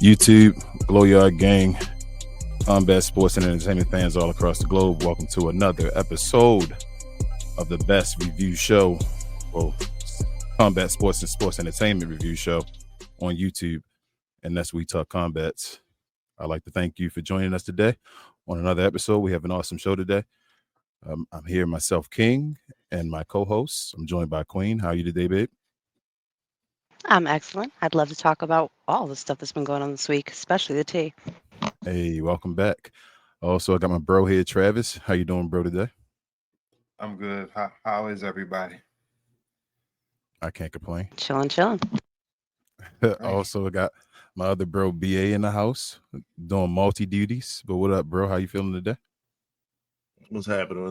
YouTube, Glow Yard Gang, combat sports and entertainment fans all across the globe. Welcome to another episode of the best review show, well, combat sports and sports entertainment review show on YouTube, and that's We Talk Combats. I'd like to thank you for joining us today on another episode. We have an awesome show today. I'm here myself, King, and my co-hosts. I'm joined by Queen. How are you today, babe? I'm excellent. I'd love to talk about all the stuff that's been going on this week, especially the tea. Hey, welcome back. Also, I got my bro here, Travis. How you doing, bro, today? I'm good. How is everybody? I can't complain. Chilling. Also, I got my other bro, BA, in the house doing multi-duties. But what up, bro? How you feeling today? What's happening?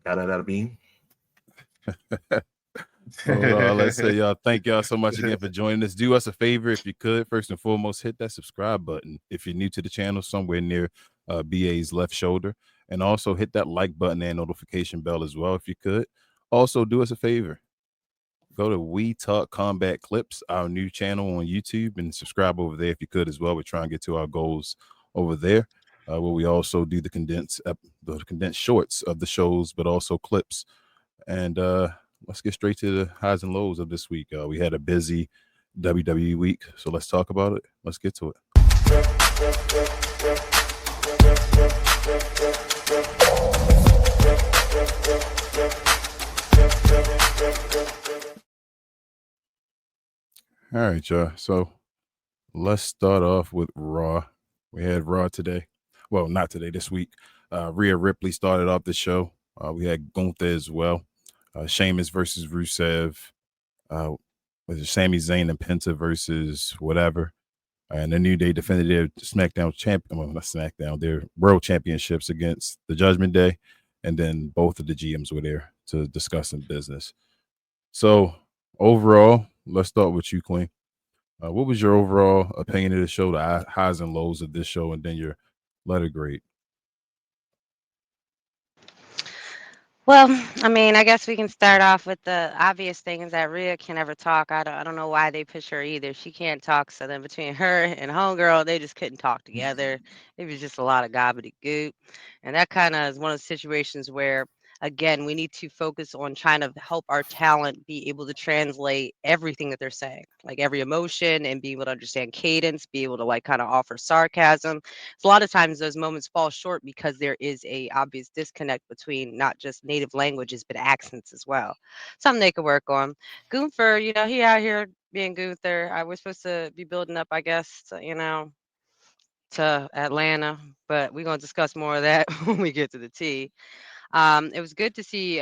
Got that out of bean? Let's say y'all, thank y'all so much again for joining us. Do us a favor, if you could, first and foremost, hit that subscribe button if you're new to the channel, somewhere near BA's left shoulder, and also hit that like button and notification bell as well if you could. Also, do us a favor, go to We Talk Combat Clips, our new channel on YouTube, and subscribe over there if you could as well. We're trying to get to our goals over there, where we also do the condensed shorts of the shows, but also clips. And let's get straight to the highs and lows of this week. We had a busy WWE week, so let's talk about it. Let's get to it. All right, y'all. So let's start off with Raw. We had Raw today. Well, not today, this week. Rhea Ripley started off the show. We had Gunther as well. Sheamus versus Rusev, with Sami Zayn and Penta versus whatever, and the New Day defended their Smackdown champion, well, not Smackdown, their World Championships against the Judgment Day, and then both of the GMs were there to discuss some business. So overall, let's start with you, Queen. What was your overall opinion of the show, the highs and lows of this show, and then your letter grade? Well, I guess we can start off with the obvious thing is that Rhea can never talk. I don't know why they push her either. She can't talk. So then between her and Homegirl, they just couldn't talk together. It was just a lot of gobbledygook. And that kind of is one of the situations where, again, we need to focus on trying to help our talent be able to translate everything that they're saying, like every emotion, and be able to understand cadence, be able to like kind of offer sarcasm. So a lot of times those moments fall short because there is a obvious disconnect between not just native languages, but accents as well. Something they could work on. Gunther, he out here being Gunther. I was supposed to be building up, I guess, to Atlanta, but we're going to discuss more of that when we get to the tea. It was good to see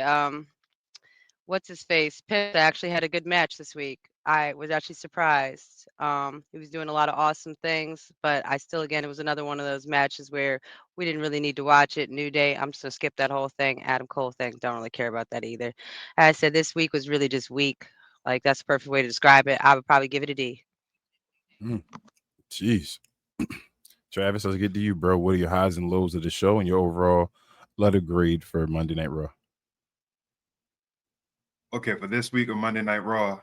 what's his face. Penta actually had a good match this week. I was actually surprised. He was doing a lot of awesome things, but it was another one of those matches where we didn't really need to watch it. New Day, I'm just gonna skip that whole thing. Adam Cole thing, don't really care about that either. As I said, this week was really just weak. Like that's the perfect way to describe it. I would probably give it a D. Jeez. Travis, let's get to you, bro. What are your highs and lows of the show and your overall letter grade for Monday Night Raw? Okay, for this week of Monday Night Raw,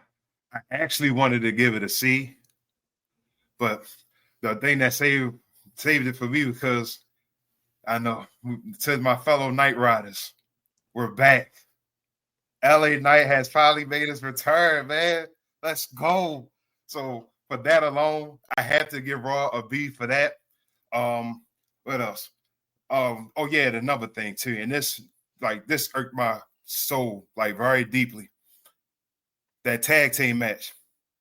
I actually wanted to give it a C, but the thing that saved it for me because I know to my fellow Night Riders, we're back. LA Knight has finally made his return, man. Let's go. So for that alone, I had to give Raw a B for that. What else? Oh yeah, another thing too, and this irked my soul like very deeply. That tag team match,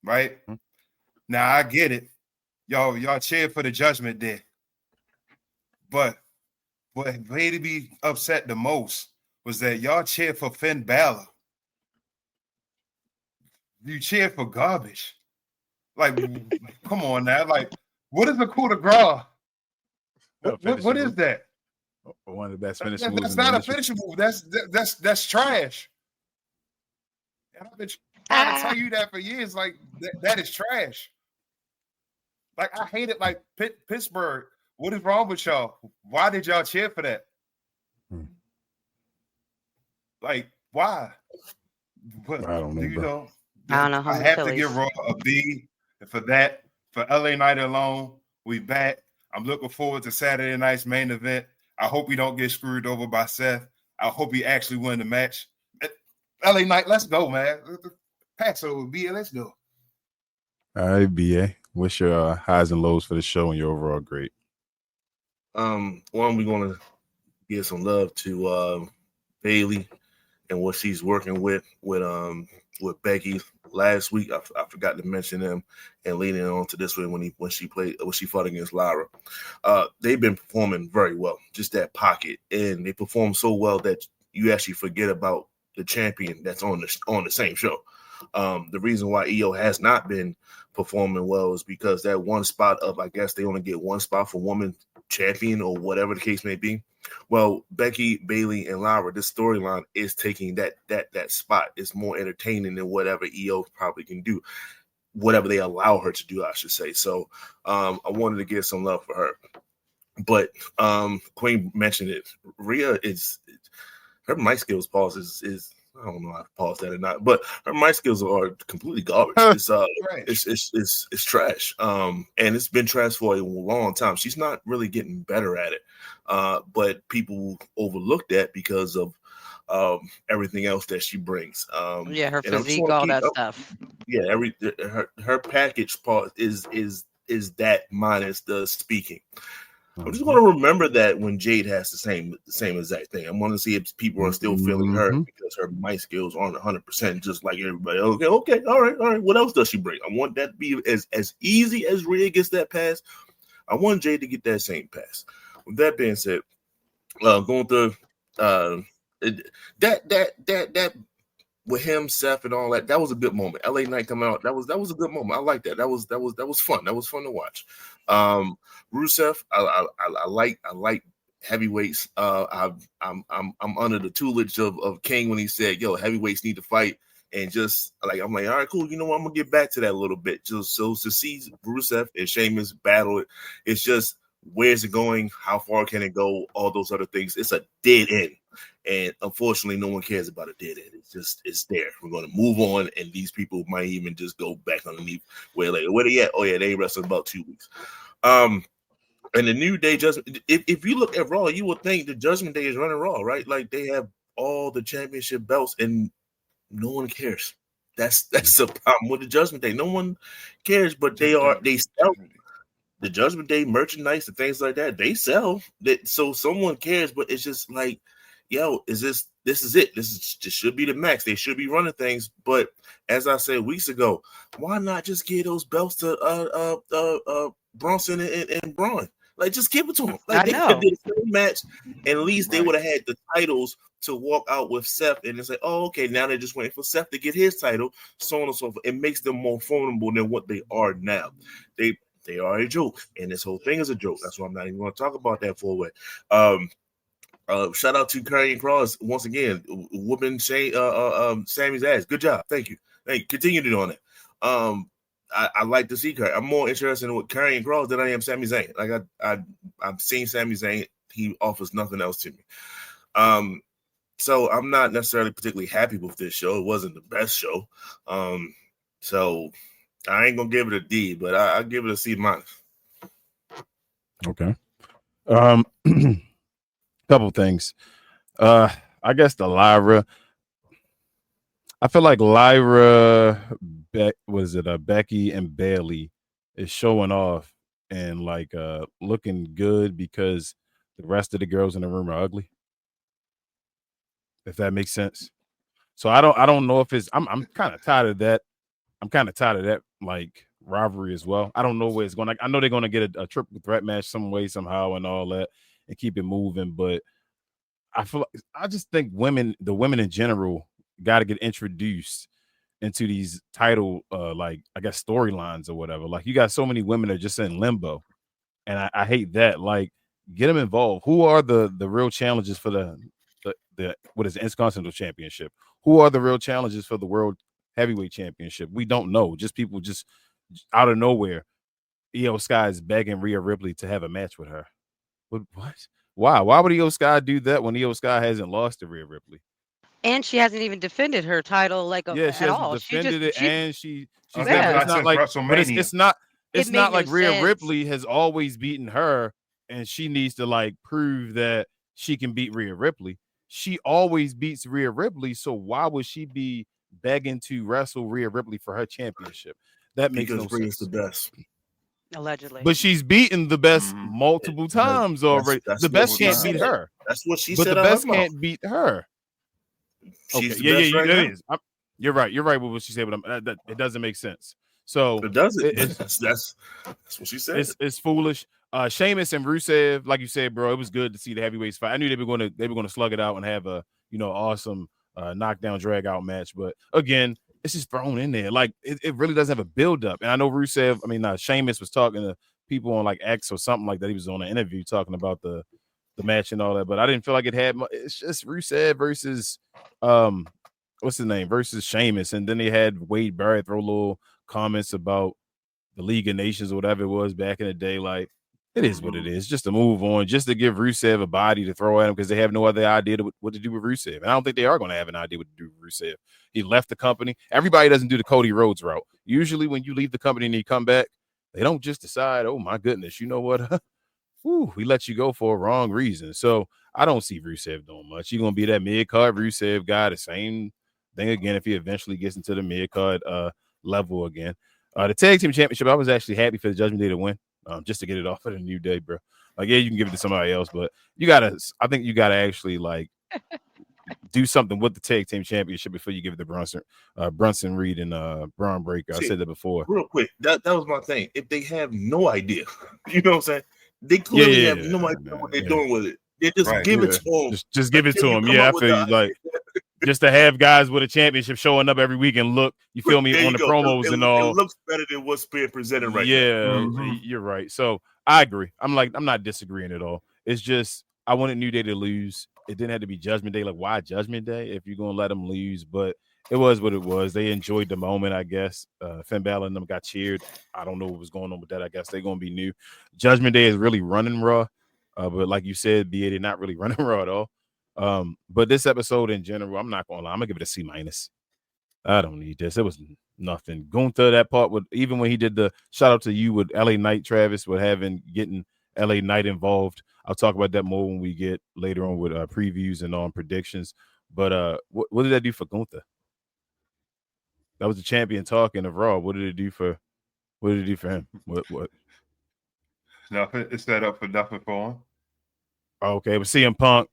right? Mm-hmm. Now I get it, y'all cheered for the Judgment Day, but what made me upset the most was that y'all cheered for Finn Balor. You cheered for garbage. Like, come on now. Like, what is the coup de grace? What is that? One of the best finishing moves. That's not a finishing move. That's trash. And I've been trying to tell you that for years. Like that is trash. Like I hate it. Like Pittsburgh. What is wrong with y'all? Why did y'all cheer for that? Like why? I don't know. I don't know. I have to give Raw a B for that. for LA Night alone, we back. I'm looking forward to Saturday night's main event. I hope we don't get screwed over by Seth. I hope he actually win the match. LA Night, let's go, man. Pass over, BA, let's go. All right, BA. What's your highs and lows for the show and your overall grade? One, we're gonna give some love to Bailey and what she's working with Becky. Last week, I forgot to mention them, and leading on to this one when she fought against Lara. They've been performing very well, just that pocket, and they perform so well that you actually forget about the champion that's on the same show. The reason why EO has not been performing well is because that one spot of, I guess they only get one spot for woman champion or whatever the case may be. Well, Becky, Bailey, and Lara, this storyline is taking that spot. It's more entertaining than whatever EO probably can do, whatever they allow her to do, I should say. So I wanted to give some love for her. But Queen mentioned it. Rhea her mic skills pause is I don't know how to pause that or not, but her mic skills are completely garbage. It's trash. And it's been trash for a long time. She's not really getting better at it. But people overlook that because of everything else that she brings. Her physique, all that stuff. Yeah, her package part is that minus the speaking. I'm just going to remember that when Jade has the same exact thing. I'm going to see if people are still feeling her because her mic skills aren't 100%, just like everybody. Okay, all right. What else does she bring? I want that to be as easy as Rhea gets that pass. I want Jade to get that same pass. With that being said, going through that with him, Seth, and all that, that was a good moment. LA Knight coming out, that was a good moment. I like that. That was fun. That was fun to watch. Rusev, I like heavyweights. I'm under the tutelage of King when he said, "Yo, heavyweights need to fight." And just like I'm like, all right, cool. You know what? I'm gonna get back to that a little bit. Just so to see Rusev and Sheamus battle it, it's just where's it going? How far can it go? All those other things. It's a dead end. And unfortunately, no one cares about a dead end. It's there. We're going to move on, and these people might even just go back underneath where they at? Oh yeah, they wrestled about 2 weeks. And the New Day Judgment. If you look at Raw, you would think the Judgment Day is running Raw, right? Like they have all the championship belts, and no one cares. That's the problem with the Judgment Day. No one cares, but they sell the Judgment Day merchandise and things like that. They sell that, so someone cares, but it's just like, yo, this is it. This should be the max. They should be running things. But as I said weeks ago, why not just give those belts to Bronson and Braun? Like, just give it to them. Like, they could do the same match, and at least they would have had the titles to walk out with Seth, and it's like, oh, okay, now they're just waiting for Seth to get his title, so on and so forth. It makes them more formidable than what they are now. They are a joke, and this whole thing is a joke. That's why I'm not even going to talk about that for a way. Shout out to Karrion Kross once again, whooping Sammy's ass. Good job, thank you. Continue to do on it. I like to see Karrion. I'm more interested in what Karrion Kross than I am Sami Zayn. Like I've seen Sami Zayn. He offers nothing else to me. So I'm not necessarily particularly happy with this show. It wasn't the best show. So I ain't gonna give it a D, but I'll give it a C minus. Okay. Couple things. I guess the Lyra. I feel like Lyra, Becky and Bailey is showing off and like looking good because the rest of the girls in the room are ugly. If that makes sense. So I don't know if it's I'm kind of tired of that. I'm kind of tired of that like rivalry as well. I don't know where it's going. I know they're going to get a triple threat match some way, somehow, and all that, and keep it moving. But I just think the women in general got to get introduced into these title, like I guess storylines or whatever. Like you got so many women that are just in limbo, and I hate that. Like get them involved. Who are the real challenges for the what is the Intercontinental Championship? Who are the real challenges for the World Heavyweight Championship? We don't know. Just people just out of nowhere. Io Sky is begging Rhea Ripley to have a match with her. What? Why? Why would Io Sky do that when Io Sky hasn't lost to Rhea Ripley? And she hasn't even defended her title she at all. Defended it, and she's it's not like it's not. it's made not no like Rhea sense. Ripley has always beaten her, and she needs to like prove that she can beat Rhea Ripley. She always beats Rhea Ripley, so why would she be begging to wrestle Rhea Ripley for her championship? That makes because no Rhea's the sense. best. Allegedly. But she's beaten the best Mhm. multiple times already. That's The what best she can't beat said. her, That's what she but said the out her best mouth. can't beat her. She's Okay, the best right that now. is. You're right. You're right with what she said, but it doesn't make sense. So It doesn't. it's That's what she said. it's foolish. Sheamus and Rusev, like you said, bro, it was good to see the heavyweights fight. I knew they were going to slug it out and have a awesome knockdown drag out match. But again, it's just thrown in there. Like it really doesn't have a build up. And I know Sheamus was talking to people on like X or something like that. He was on an interview talking about the match and all that. But I didn't feel like it had much. It's just Rusev versus what's his name versus Sheamus, and then they had Wade Barrett throw little comments about the League of Nations or whatever it was back in the day. Like, it is what it is. Just to move on, just to give Rusev a body to throw at him because they have no other idea what to do with Rusev. And I don't think they are going to have an idea what to do with Rusev. He left the company. Everybody doesn't do the Cody Rhodes route. Usually when you leave the company and you come back, they don't just decide, oh, my goodness, you know what? We let you go for a wrong reason. So I don't see Rusev doing much. He's going to be that mid-card Rusev guy, the same thing again if he eventually gets into the mid-card level again. The tag team championship, I was actually happy for the Judgment Day to win, just to get it off of the New Day, bro. Like, yeah, you can give it to somebody else, but I think you gotta actually like do something with the tag team championship before you give it to Brunson Reed and Braun Breaker. I said that before. Real quick, that was my thing. If they have no idea, you know what I'm saying? They clearly have no idea what they're doing with it. They just give it to them. Just give it to them. Yeah, I feel you. Like, just to have guys with a championship showing up every week and look, you feel me, there on the promos and all. It looks better than what's being presented right now. Yeah, you're right. So I agree. I'm not disagreeing at all. It's just I wanted New Day to lose. It didn't have to be Judgment Day. Like, why Judgment Day if you're gonna let them lose? But it was what it was. They enjoyed the moment, I guess. Finn Balor and them got cheered. I don't know what was going on with that. I guess they're gonna be new. Judgment Day is really running Raw, but like you said, BA, they're not really running Raw at all. But this episode in general, I'm not gonna lie, I'm gonna give it a C-. I don't need this. It was nothing. Gunther, that part with even when he did the shout out to you with LA Knight, Travis, with getting LA Knight involved. I'll talk about that more when we get later on with previews and on predictions. But what did that do for Gunther? That was the champion talking of Raw. What did it do for him? What? Nothing. It's set up for nothing for him. Okay, but CM Punk,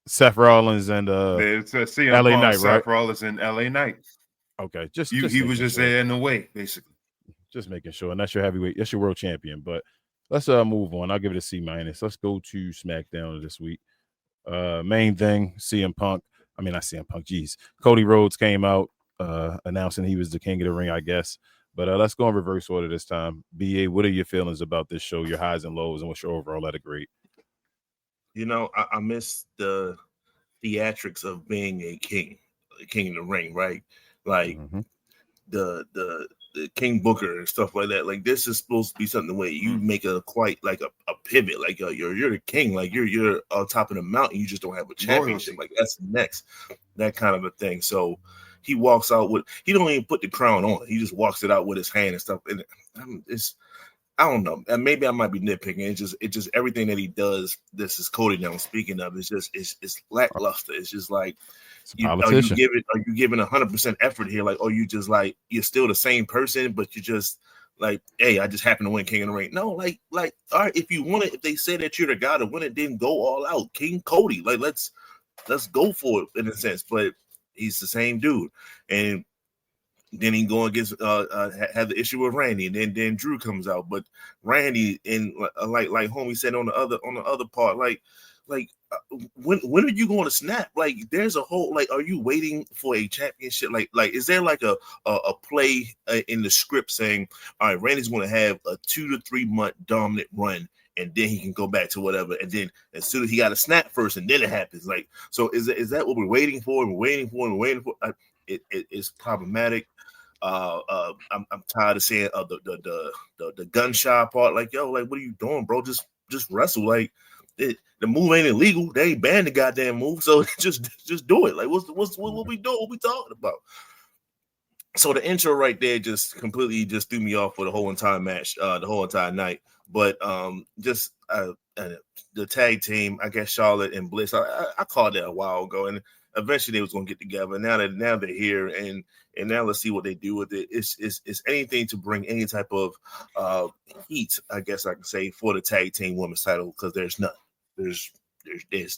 Seth Rollins, and it's CM LA Punk, Knight, Seth right? Rollins, and LA Knight. Okay, he was just there in the way, basically. Just making sure, and that's your heavyweight, that's your world champion. But let's move on. I'll give it a C-. Let's go to SmackDown this week. Main thing, CM Punk. I mean, not CM Punk. Geez, Cody Rhodes came out announcing he was the king of the ring, I guess. But let's go in reverse order this time. BA, what are your feelings about this show? Your highs and lows, and what's your overall at a grade? You know, I miss the theatrics of being a king of the ring, right? Like the King Booker and stuff like that. Like, this is supposed to be something where you make a quite like a pivot. Like you're the king. Like you're on top of the mountain. You just don't have a championship. Like, that's next, that kind of a thing. So he walks out with, he don't even put the crown on. He just walks it out with his hand and stuff. And I don't know. And maybe I might be nitpicking. It's just everything that he does. This is Cody now speaking of. It's lackluster. It's just like, are you giving 100% effort here? Like, you just like, you're still the same person, but you just like, hey, I just happen to win King of the Ring. No, like, all right, if you want it, if they say that you're the guy to win it, then go all out, King Cody. Like, let's go for it in a sense. But he's the same dude, and then he go against had the issue with Randy, and then Drew comes out. But Randy, and like homie said on the other part, like when are you going to snap? Like, there's a whole, like, are you waiting for a championship? Like is there like a play in the script saying, all right, Randy's going to have a 2 to 3 month dominant run, and then he can go back to whatever, and then as soon as he got to snap first, and then it happens. Like, so is that what we're waiting for? It's problematic. I'm tired of saying the gunshot part. Like, yo, like, what are you doing, bro? Just wrestle. Like, the move ain't illegal. They ain't banned the goddamn move, so just do it. Like, what we doing? What we talking about? So the intro right there just completely just threw me off for the whole entire match, the whole entire night. But just the tag team, I guess Charlotte and Bliss, I called that a while ago, and eventually they was gonna get together. Now they're here, and now let's see what they do with it. It's anything to bring any type of heat, I guess I can say, for the tag team women's title, because there's none. There's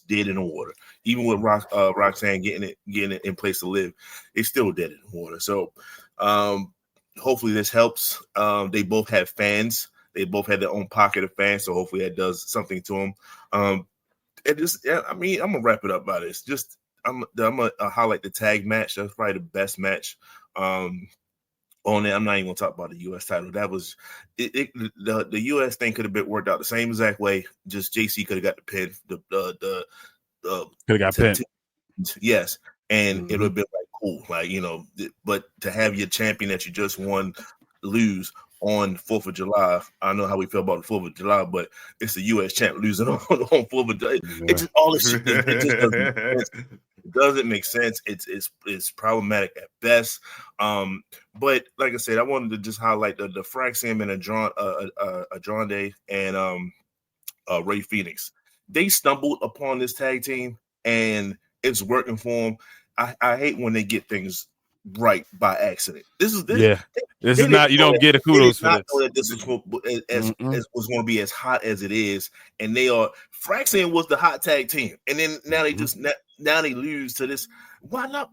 dead in the water. Even with Roxanne getting it in place to live, it's still dead in the water. So hopefully this helps. They both have fans. They both had their own pocket of fans, so hopefully that does something to them. And just, I mean, I'm gonna wrap it up by this. Just I'm gonna highlight the tag match. That's probably the best match. On it, I'm not even gonna talk about the U.S. title. That was the U.S. thing could have been worked out the same exact way. Just JC could have got the pin. Could have got pinned. Yes, and it would have been like cool, like, you know. But to have your champion that you just won lose on 4th of July, I know how we feel about the 4th of July, but it's the U.S. champ losing on 4th of July. Yeah. It's just all this shit. It just doesn't make sense. It doesn't make sense. It's problematic at best. But like I said, I wanted to just highlight the Frank Sam and Andrade and Ray Phoenix. They stumbled upon this tag team, and it's working for them. I hate when they get things right by accident. This is not, you don't get a kudos for this. That this was going to be as hot as it is, and they are. Fraxon was the hot tag team, and then now they just now they lose to this. Why not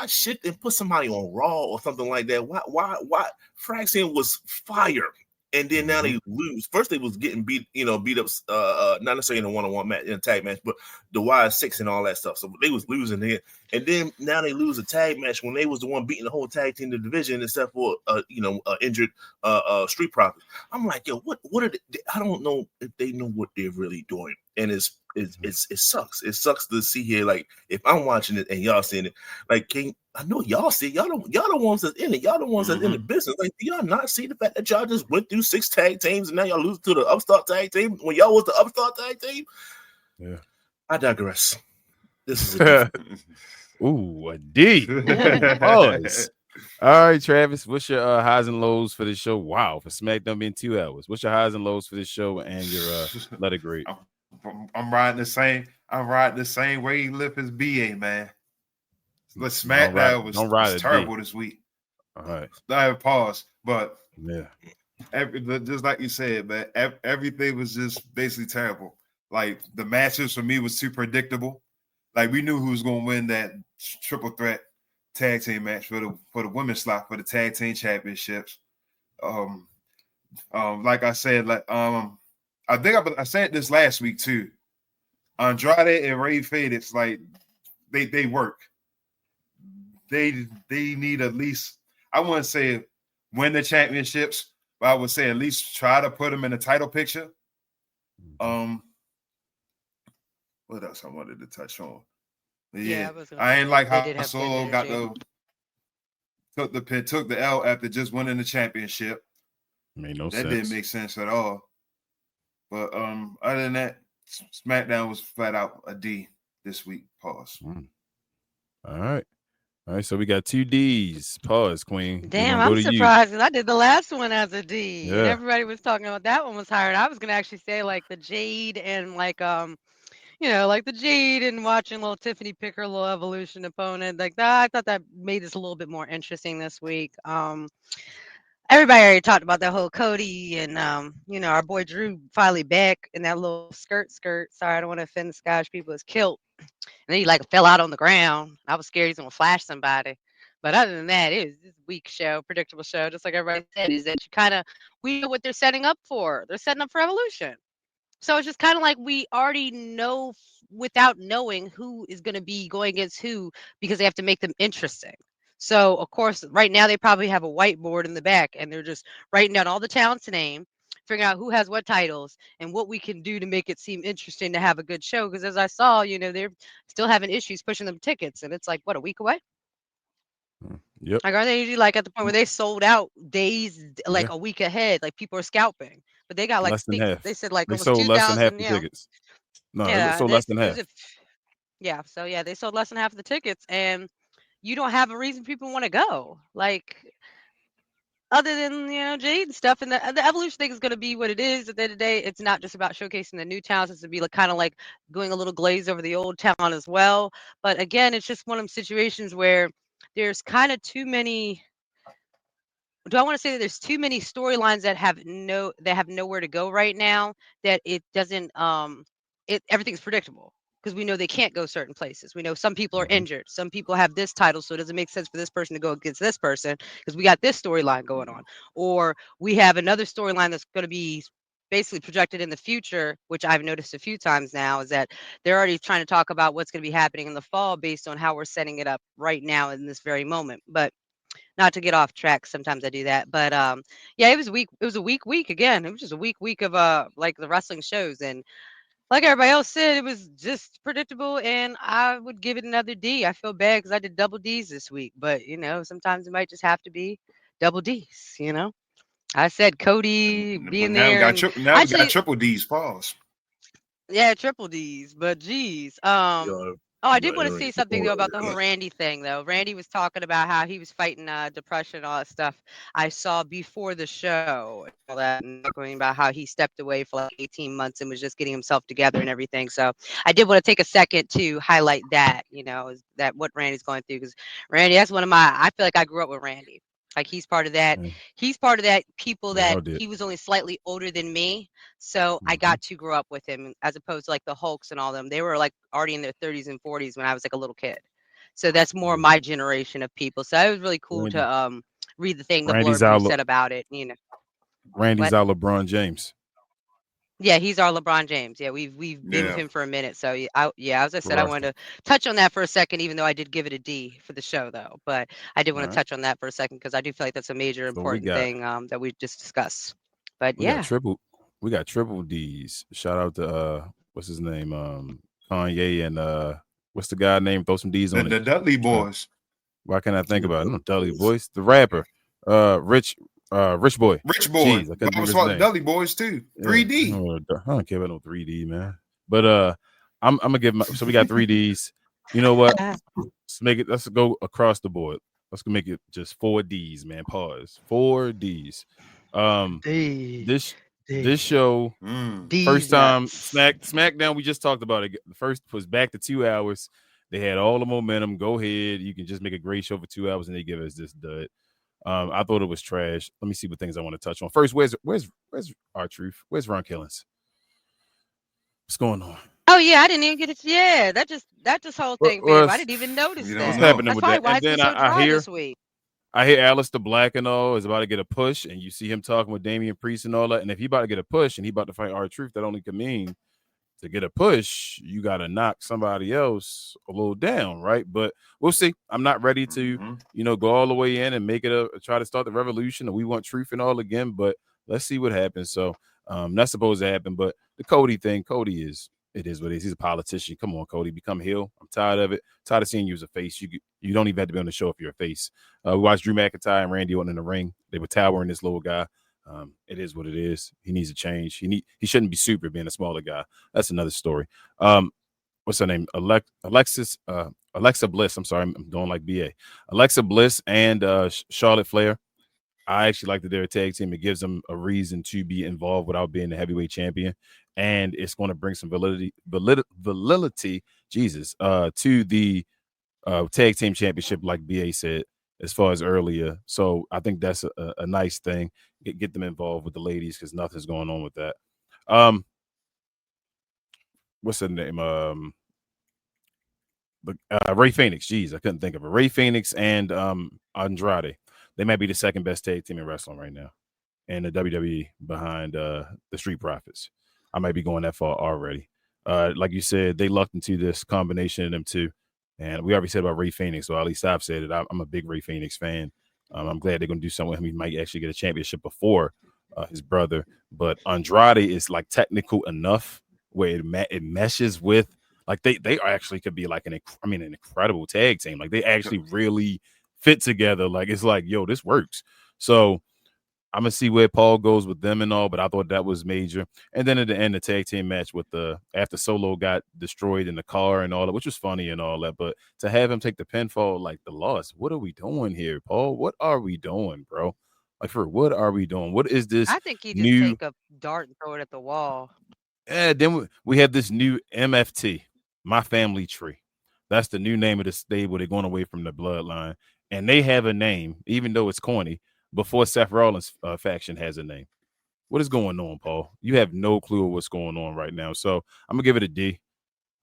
shift and put somebody on Raw or something like that? Why Fraxon was fire. And then now they lose. First, they was getting beat up, not necessarily in a one-on-one match, in a tag match, but the Wire Six and all that stuff. So they was losing there. And then now they lose a tag match when they was the one beating the whole tag team in the division, except for injured Street Profits. I'm like, yo, what are they? I don't know if they know what they're really doing. And it sucks. It sucks to see here. Like, if I'm watching it and y'all seeing it, like, I know y'all see y'all the ones that's in it. Y'all the ones that's in the business. Like, do y'all not see the fact that y'all just went through 6 tag teams and now y'all lose to the upstart tag team when y'all was the upstart tag team? Yeah, I digress. This is a D. Pause. All right, Travis, what's your highs and lows for this show? Wow, for Smackdown being 2 hours. What's your highs and lows for this show and your letter grade? I'm riding the same way he lived his BA, man. But Smackdown was terrible this week. All right. I have pause, but yeah, just like you said, man, everything was just basically terrible. Like, the matches for me was too predictable. Like, we knew who was going to win that triple threat tag team match for the women's slot for the tag team championships. Like I said, I think I said this last week too. Andrade and Ray Phoenix, like, they work. They need at least, I wouldn't say win the championships, but I would say at least try to put them in the title picture. What else I wanted to touch on? Yeah, I ain't like how Solo took the L after just winning the championship. Made no sense. That didn't make sense at all. But other than that, SmackDown was flat out a D this week. Pause. All right. So we got 2 Ds. Pause, Queen. Damn, I'm surprised because I did the last one as a D. Yeah. And everybody was talking about that one was higher. I was gonna actually say like the Jade and like like the Jade and watching little Tiffany pick her little Evolution opponent like that. I thought that made this a little bit more interesting this week. Everybody already talked about that whole Cody and our boy Drew finally back in that little skirt. Sorry, I don't want to offend the Scottish people. It's kilt. And then he like fell out on the ground. I was scared he's gonna flash somebody. But other than that, it was this weak show, predictable show, just like everybody said, is that we know what they're setting up for. They're setting up for Evolution. So it's just kind of like we already know without knowing who is going to be going against who because they have to make them interesting. So, of course, right now they probably have a whiteboard in the back and they're just writing down all the talent's name, figuring out who has what titles and what we can do to make it seem interesting to have a good show. Because as I saw, they're still having issues pushing them tickets. And it's like, what, a week away? Yep. Like, are they usually like at the point where they sold out days, like a week ahead? Like people are scalping. But they got like less than half. They said like they almost sold 2,000 less than half the tickets. No, they sold less than half. Yeah, so yeah, they sold less than half of the tickets, and you don't have a reason people want to go. Like, other than, Jade and stuff. And the evolution thing is going to be what it is. At the end of the day, it's not just about showcasing the new talents. It's to be like kind of like going a little glaze over the old talent as well. But again, it's just one of them situations where there's kind of too many. Do I want to say that there's too many storylines that have nowhere to go right now, that it doesn't everything's predictable, because we know they can't go certain places. We know some people are injured, some people have this title, so it doesn't make sense for this person to go against this person because we got this storyline going on, or we have another storyline that's going to be basically projected in the future, which I've noticed a few times now, is that they're already trying to talk about what's going to be happening in the fall based on how we're setting it up right now in this very moment. But not to get off track, sometimes I do that. But yeah, it was a week again. It was just a week of like the wrestling shows, and like everybody else said, it was just predictable, and I would give it another D. I feel bad because I did double D's this week, but sometimes it might just have to be double D's. I said Cody But being now we there, got and now we got actually, triple D's. Pause. yeah, triple D's, but geez. Oh, I did want to say something though about the whole Randy thing though. Randy was talking about how he was fighting depression and all that stuff. I saw before the show and all that, and talking about how he stepped away for like 18 months and was just getting himself together and everything. So I did want to take a second to highlight that, is that what Randy's going through, because Randy, that's one of I feel like I grew up with Randy. Like he's part of that. He's part of that people We all that did. he was only slightly older than me. So I got to grow up with him, as opposed to like the Hulks and all them. They were like already in their 30s and 40s when I was like a little kid. So that's more my generation of people. So it was really cool Randy. to read the thing the Randy's blurb you our said about it. Randy's What? our LeBron James. Yeah, he's our LeBron James. Yeah, we've been with Yeah. him for a minute. So as I said, I Roster. wanted to touch on that for a second, even though I did give it a D for the show though. But I did want to Alright. touch on that for a second because I do feel like that's a major So we important got thing that we just discussed. But we got yeah, triple D's. Shout out to what's his name? Kanye and what's the guy name? Throw some D's on The it. Dudley boys. Why can't I think about it? No, Dudley Boys, the rapper, Rich Boy. Rich boy. Jeez, I couldn't But I think of was his about the name. Dudley boys too. Yeah. 3D. I don't care about no 3D, man. But I'm gonna give so we got 3Ds. You know what? Let's go across the board. Let's make it just 4Ds, man. Pause. 4Ds. This show, first time Smackdown, we just talked about it. The first was back to 2 hours. They had all the momentum. Go ahead. You can just make a great show for 2 hours and they give us this dud. I thought it was trash. Let me see what things I want to touch on. First, where's R-Truth? Where's Ron Killings? What's going on? Oh yeah, I didn't even get it. Yeah, that just whole thing, babe. I didn't even notice You that. don't What's know. happening That's with probably that? why And it's been then so dry hear this week. I hear Alistair Black and all is about to get a push, and you see him talking with Damian Priest and all that. And if he about to get a push and he about to fight R-Truth, that only could mean to get a push, you got to knock somebody else a little down, right? But we'll see. I'm not ready to, go all the way in and make it try to start the revolution, and we want truth and all again. But let's see what happens. So that's supposed to happen. But the Cody thing, it is what it is. He's a politician. Come on, Cody, become heel. I'm tired of it. Tired of seeing you as a face. You don't even have to be on the show if you're a face. We watched Drew McIntyre and Randy Orton in the ring. They were towering this little guy. It is what it is. He needs a change. He shouldn't be super being a smaller guy. That's another story. What's her name? Alexa Bliss. I'm sorry, I'm going like BA. Alexa Bliss and Charlotte Flair. I actually like that they're a tag team. It gives them a reason to be involved without being the heavyweight champion, and it's going to bring some validity, Jesus, to the tag team championship, like BA said, as far as earlier. So I think that's a nice thing. Get them involved with the ladies because nothing's going on with that. What's the name? Ray Phoenix. Jeez, I couldn't think of it. Ray Phoenix and Andrade. They might be the second best tag team in wrestling right now, and the WWE behind the Street Profits. I might be going that far already. Like you said, they lucked into this combination of them two. And we already said about Ray Phoenix, so at least I've said it. I'm a big Ray Phoenix fan. I'm glad they're going to do something with him. He might actually get a championship before his brother. But Andrade is like technical enough where it meshes with, like they actually could be like an incredible tag team. Like they actually really fit together. Like it's like, yo, this works. So I'm gonna see where Paul goes with them and all, but I thought that was major. And then at the end, the tag team match with after Solo got destroyed in the car and all that, which was funny and all that. But to have him take the pinfall like the loss, what are we doing here, Paul? What are we doing, bro? Like, what are we doing? What is this I think he just new? take a dart and throw it at the wall. Then we have this new M.F.T, My Family Tree. That's the new name of the stable. They're going away from the bloodline, and they have a name, even though it's corny. Before Seth Rollins' faction has a name. What is going on, Paul? You have no clue what's going on right now. So I'm gonna give it a D.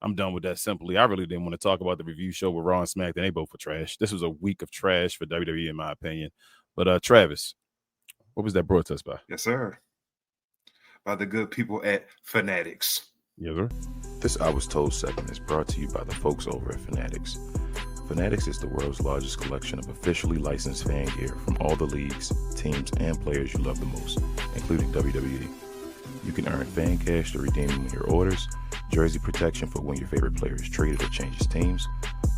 I'm done with that simply. I really didn't want to talk about the review show with Raw and SmackDown. They both were trash. This was a week of trash for WWE, in my opinion. But Travis, what was that brought to us by? Yes, sir. By the good people at Fanatics. Yes, sir. This I Was Told segment is brought to you by the folks over at Fanatics. Fanatics is the world's largest collection of officially licensed fan gear from all the leagues, teams, and players you love the most, including WWE. You can earn fan cash to redeem in your orders, jersey protection for when your favorite player is traded or changes teams.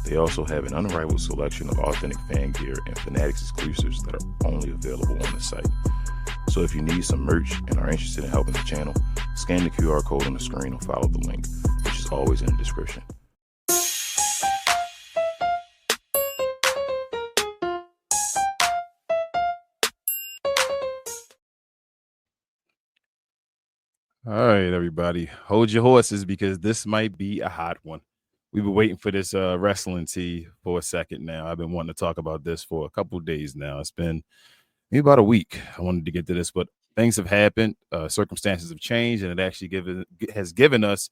They also have an unrivaled selection of authentic fan gear and Fanatics exclusives that are only available on the site. So if you need some merch and are interested in helping the channel, scan the QR code on the screen or follow the link, which is always in the description. All right, everybody, hold your horses because this might be a hot one. We've been waiting for this wrestling tea for a second now. I've been wanting to talk about this for a couple of days now. It's been maybe about a week. I wanted to get to this, but things have happened. Circumstances have changed, and it actually has given us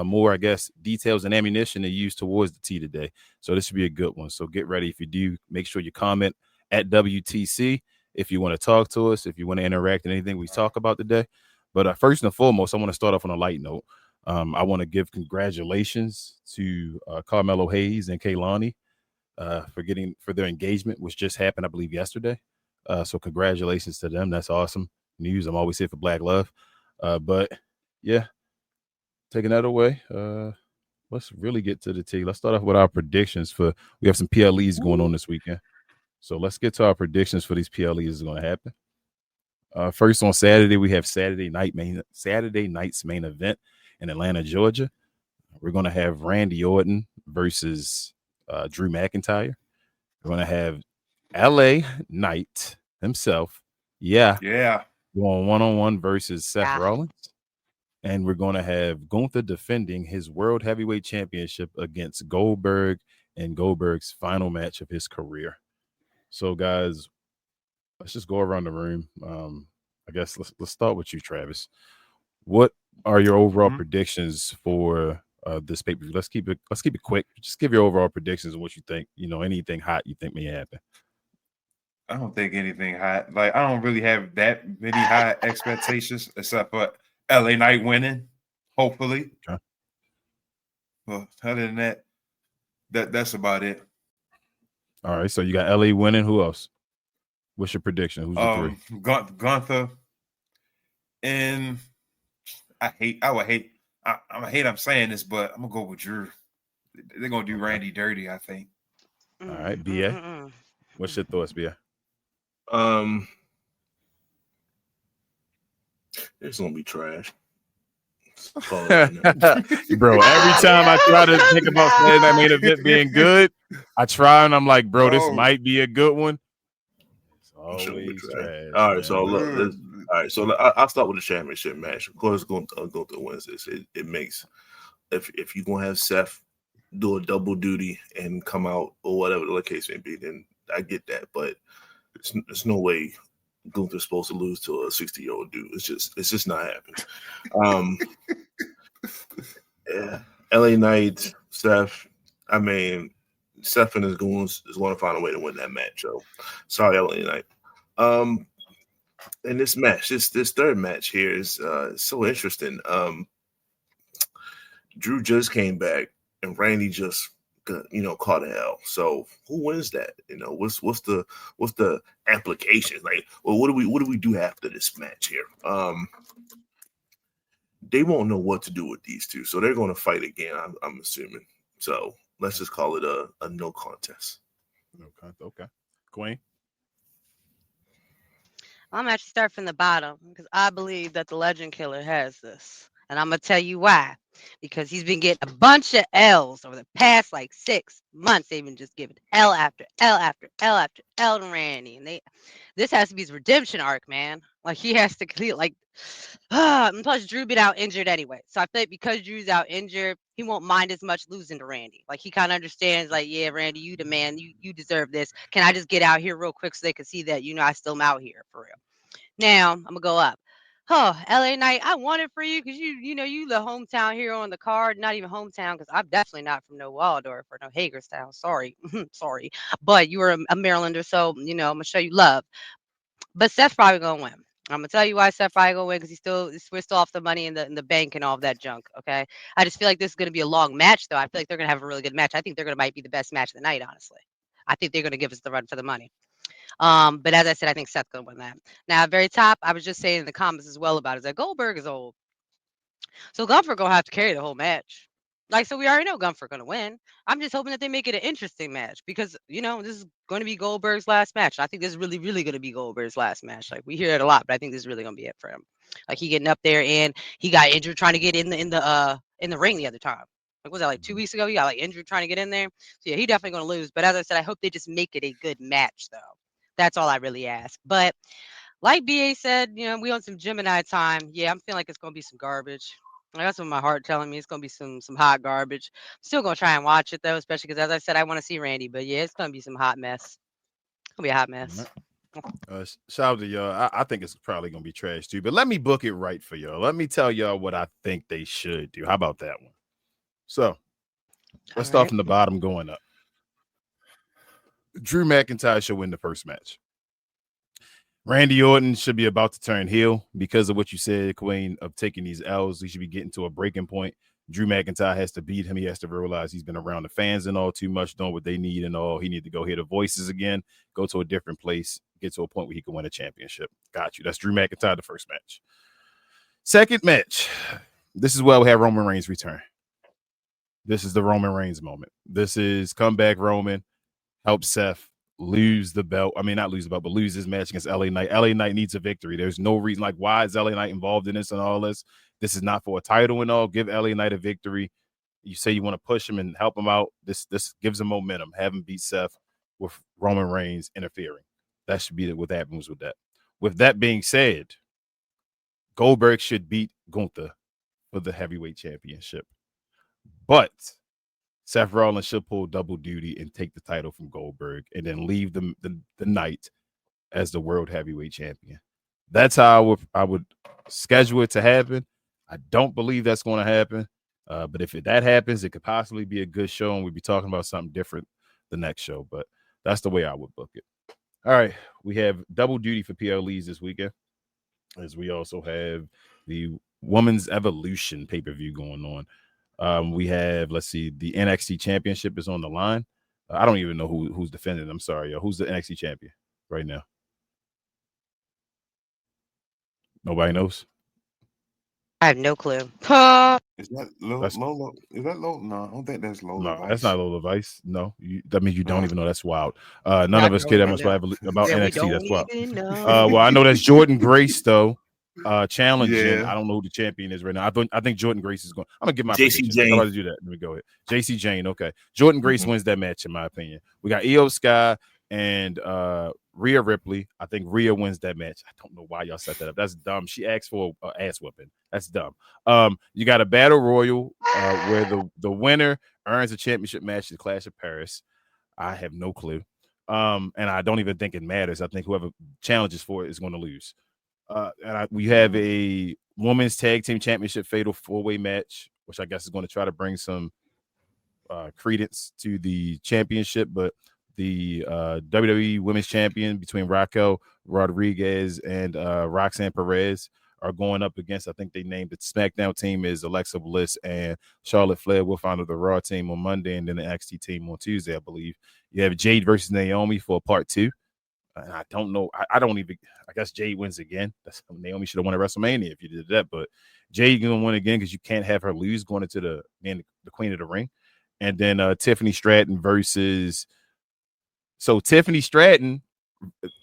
more, I guess, details and ammunition to use towards the tea today. So this should be a good one. So get ready. If you do, make sure you comment at WTC if you want to talk to us, if you want to interact in anything we talk about today. But first and foremost, I want to start off on a light note. I want to give congratulations to Carmelo Hayes and Kaylani for their engagement, which just happened, I believe, yesterday. So congratulations to them. That's awesome news. I'm always here for Black love. But yeah, taking that away, let's really get to the tea. Let's start off with our predictions we have some PLEs going on this weekend. So let's get to our predictions for these PLEs that's going to happen. First on Saturday, we have Saturday night's main event in Atlanta, Georgia. We're going to have Randy Orton versus Drew McIntyre. We're going to have LA Knight himself. Yeah. Going one-on-one versus Seth Rollins. And we're going to have Gunther defending his World Heavyweight Championship against Goldberg in Goldberg's final match of his career. So, guys, let's just go around the room. I guess let's start with you, Travis. What are your overall predictions for this pay-per-view? Let's keep it quick. Just give your overall predictions and what you think. Anything hot you think may happen. I don't think anything hot. Like, I don't really have that many high expectations except for LA Knight winning, hopefully. Okay. Well, other than that, that's about it. All right, so you got LA winning. Who else? What's your prediction? Who's the three? Gunther. And I'm saying this, but I'm gonna go with Drew. They're gonna do Randy dirty, I think. All right, BA. What's your thoughts, BA? It's gonna be trash. Bro, every time I try to think about saying that main event being good, I try and I'm like, bro, this might be a good one. It's always trash. All right, so look, I'll start with the championship match. Of course, going to win this. It makes if you're gonna have Seth do a double duty and come out or whatever the case may be, then I get that. But there's no way Gunther's supposed to lose to a 60-year-old dude. It's just not happening. Yeah, LA Knight, Seth. I mean, Seth and his goons is going to find a way to win that match. So, sorry, LA Knight. And this match, this third match here is so interesting. Drew just came back, and Randy just caught hell. So who wins that? What's the applications? Like, well, what do we do after this match here? They won't know what to do with these two, so they're going to fight again. I'm assuming. So let's just call it a no contest. Okay, Queen. I'm actually start from the bottom because I believe that the Legend Killer has this. And I'm going to tell you why. Because he's been getting a bunch of L's over the past like 6 months. They've been just giving L after L after L after L to Randy. And this has to be his redemption arc, man. Like he has to clear and plus Drew been out injured anyway. So I feel like because Drew's out injured, he won't mind as much losing to Randy. Like he kind of understands, like, yeah, Randy, you the man, you deserve this. Can I just get out here real quick so they can see that, I still am out here for real. Now I'm gonna go up. Oh, LA Knight, I want it for you because you the hometown hero on the card. Not even hometown because I'm definitely not from no Waldorf or no Hagerstown. Sorry, sorry, but you were a Marylander, so I'm gonna show you love. But Seth probably gonna win. I'm gonna tell you why Seth probably gonna win because we're still off the money in the bank and all of that junk. Okay, I just feel like this is gonna be a long match though. I feel like they're gonna have a really good match. I think they're gonna might be the best match of the night. Honestly, I think they're gonna give us the run for the money. But as I said, I think Seth's gonna win that. Now, at very top, I was just saying in the comments as well about it, is that Goldberg is old. So Gunther gonna have to carry the whole match. Like, so we already know Gunther gonna win. I'm just hoping that they make it an interesting match because this is going to be Goldberg's last match. I think this is really, really going to be Goldberg's last match. Like we hear it a lot, but I think this is really going to be it for him. Like he getting up there and he got injured trying to get in the ring the other time. Like was that like 2 weeks ago? He got like injured trying to get in there. So yeah, he definitely going to lose. But as I said, I hope they just make it a good match though. That's all I really ask. But like BA said, we on some Gemini time. Yeah, I'm feeling like it's going to be some garbage. That's what my heart telling me. It's going to be some hot garbage. I'm still going to try and watch it, though, especially because, as I said, I want to see Randy. But, yeah, it's going to be some hot mess. It's going to be a hot mess. Shout out to y'all. I think it's probably going to be trash, too. But let me book it right for y'all. Let me tell y'all what I think they should do. How about that one? So, let's start from the bottom going up. Drew McIntyre should win the first match. Randy Orton should be about to turn heel because of what you said, Queen, of taking these L's. He should be getting to a breaking point. Drew McIntyre has to beat him. He has to realize he's been around the fans and all too much, doing what they need and all. He need to go hear the voices again, go to a different place, get to a point where he can win a championship. Got you. That's Drew McIntyre, the first match. Second match. This is where we have Roman Reigns return. This is the Roman Reigns moment. This is comeback Roman, help Seth lose the belt. I mean, not lose the belt, but lose his match against LA Knight. LA Knight needs a victory. There's no reason, like, why is LA Knight involved in this and all this? This is not for a title and all. Give LA Knight a victory. You say you want to push him and help him out. This gives him momentum. Have him beat Seth with Roman Reigns interfering. That should be what happens with that. With that being said, Goldberg should beat Gunther for the heavyweight championship. But Seth Rollins should pull double duty and take the title from Goldberg and then leave the night as the world heavyweight champion. That's how I would schedule it to happen. I don't believe that's going to happen. But if that happens, it could possibly be a good show and we'd be talking about something different the next show. But that's the way I would book it. All right. We have double duty for PLEs this weekend, as we also have the Women's Evolution pay-per-view going on. We have, let's see, the NXT championship is on the line. I don't even know who's defending. I'm sorry, yo. Who's the NXT champion right now? Nobody knows. I have no clue. Is that Lola? Is that Lola? No, I don't think that's Lola. No, Vice. that's not Lola Vice. No, that means you don't even know. That's wild. None of us care that much about NXT. That's wild. Well, I know that's Jordan Grace though. Challenging. Yeah. I don't know who the champion is right now. I think Jordan Grace is going. I'm gonna give my JC Jane. I'm about to do that. Let me go ahead. JC Jane. Okay. Jordan Grace wins that match in my opinion. We got Io Sky and Rhea Ripley. I think Rhea wins that match. I don't know why y'all set that up. That's dumb. She asked for an ass whipping. That's dumb. You got a battle royal where the winner earns a championship match at the Clash of Paris. I have no clue. And I don't even think it matters. I think whoever challenges for it is going to lose. We have a women's tag team championship fatal 4-way match, which I guess is going to try to bring some credence to the championship. But the WWE women's champion between Raquel Rodriguez and Roxanne Perez are going up against, I think they named it Smackdown team is Alexa Bliss and Charlotte Flair. We'll find the Raw team on Monday and then the NXT team on Tuesday, I believe. You have Jade versus Naomi for part 2. And I don't know. I guess Jade wins again. That's Naomi should have won at WrestleMania if you did that. But Jade gonna win again because you can't have her lose going into the queen of the ring. And then Tiffany Stratton versus. So Tiffany Stratton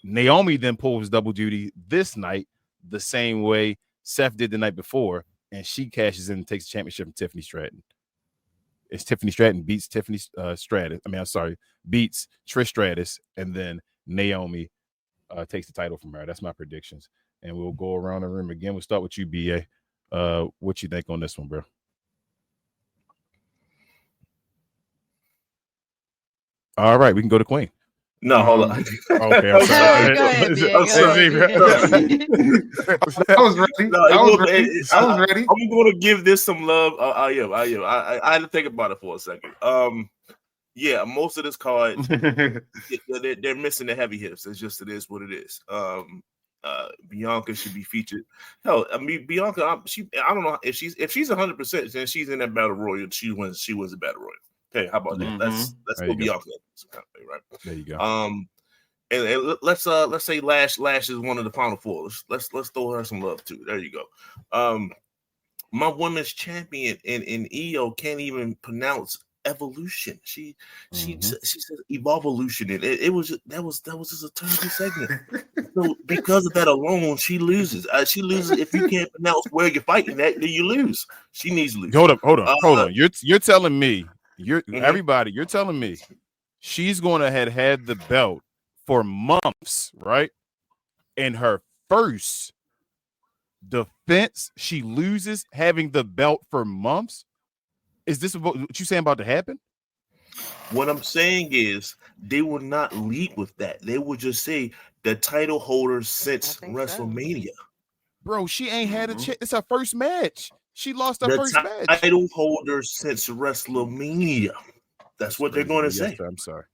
Naomi then pulls double duty this night the same way Seth did the night before, and she cashes in and takes the championship from Tiffany Stratton. It's Tiffany Stratton beats Tiffany Stratus. I mean, I'm sorry, beats Trish Stratus, and then Naomi takes the title from her. That's my predictions. And we'll go around the room again. We'll start with you, BA. What you think on this one, bro? All right, we can go to Queen. No, hold on. Okay, I'm sorry. Go ahead, BA, I'm go sorry. ahead. I was ready. No, I was ready. I'm going to give this some love. I had to think about it for a second. Yeah, most of this card, they're missing the heavy hitters. It is what it is. Bianca should be featured. Hell, I mean, Bianca, I don't know if she's 100%, then she's in that battle royal. She wins the battle royal. Okay, how about that? Let's go Bianca. Right. There you go. And let's say Lash is one of the final four. Let's throw her some love too. There you go. My women's champion in EO can't even pronounce evolution. She said evolution. It was just a terrible segment. So because of that alone, she loses. She loses if you can't pronounce where you're fighting at, then you lose. She needs to lose. Hold on. You're telling me everybody. You're telling me she's going to have had the belt for months, right? In her first defense, she loses having the belt for months. Is this what you saying about to happen? What I'm saying is they will not lead with that. They will just say the title holder since WrestleMania. So. Bro, she ain't had a chance. It's her first match. She lost her first match. The title holder since WrestleMania. That's what they're going to say. Sir, I'm sorry.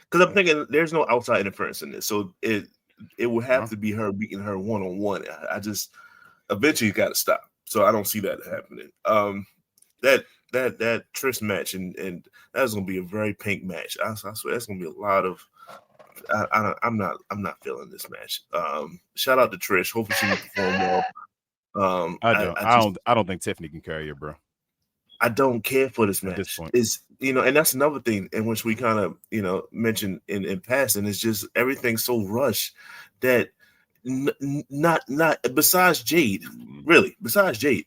Because I'm thinking there's no outside interference in this, so it would have to be her beating her one-on-one. I just eventually got to stop. So I don't see that happening. That Trish match and that's gonna be a very pink match. I swear that's gonna be a lot of. I'm not feeling this match. Shout out to Trish. Hopefully she can perform well. I don't think Tiffany can carry her, bro. I don't care for this match. At this point. And that's another thing in which we kind of mentioned in passing. It's just everything's so rushed that. Not besides Jade, really. Besides Jade,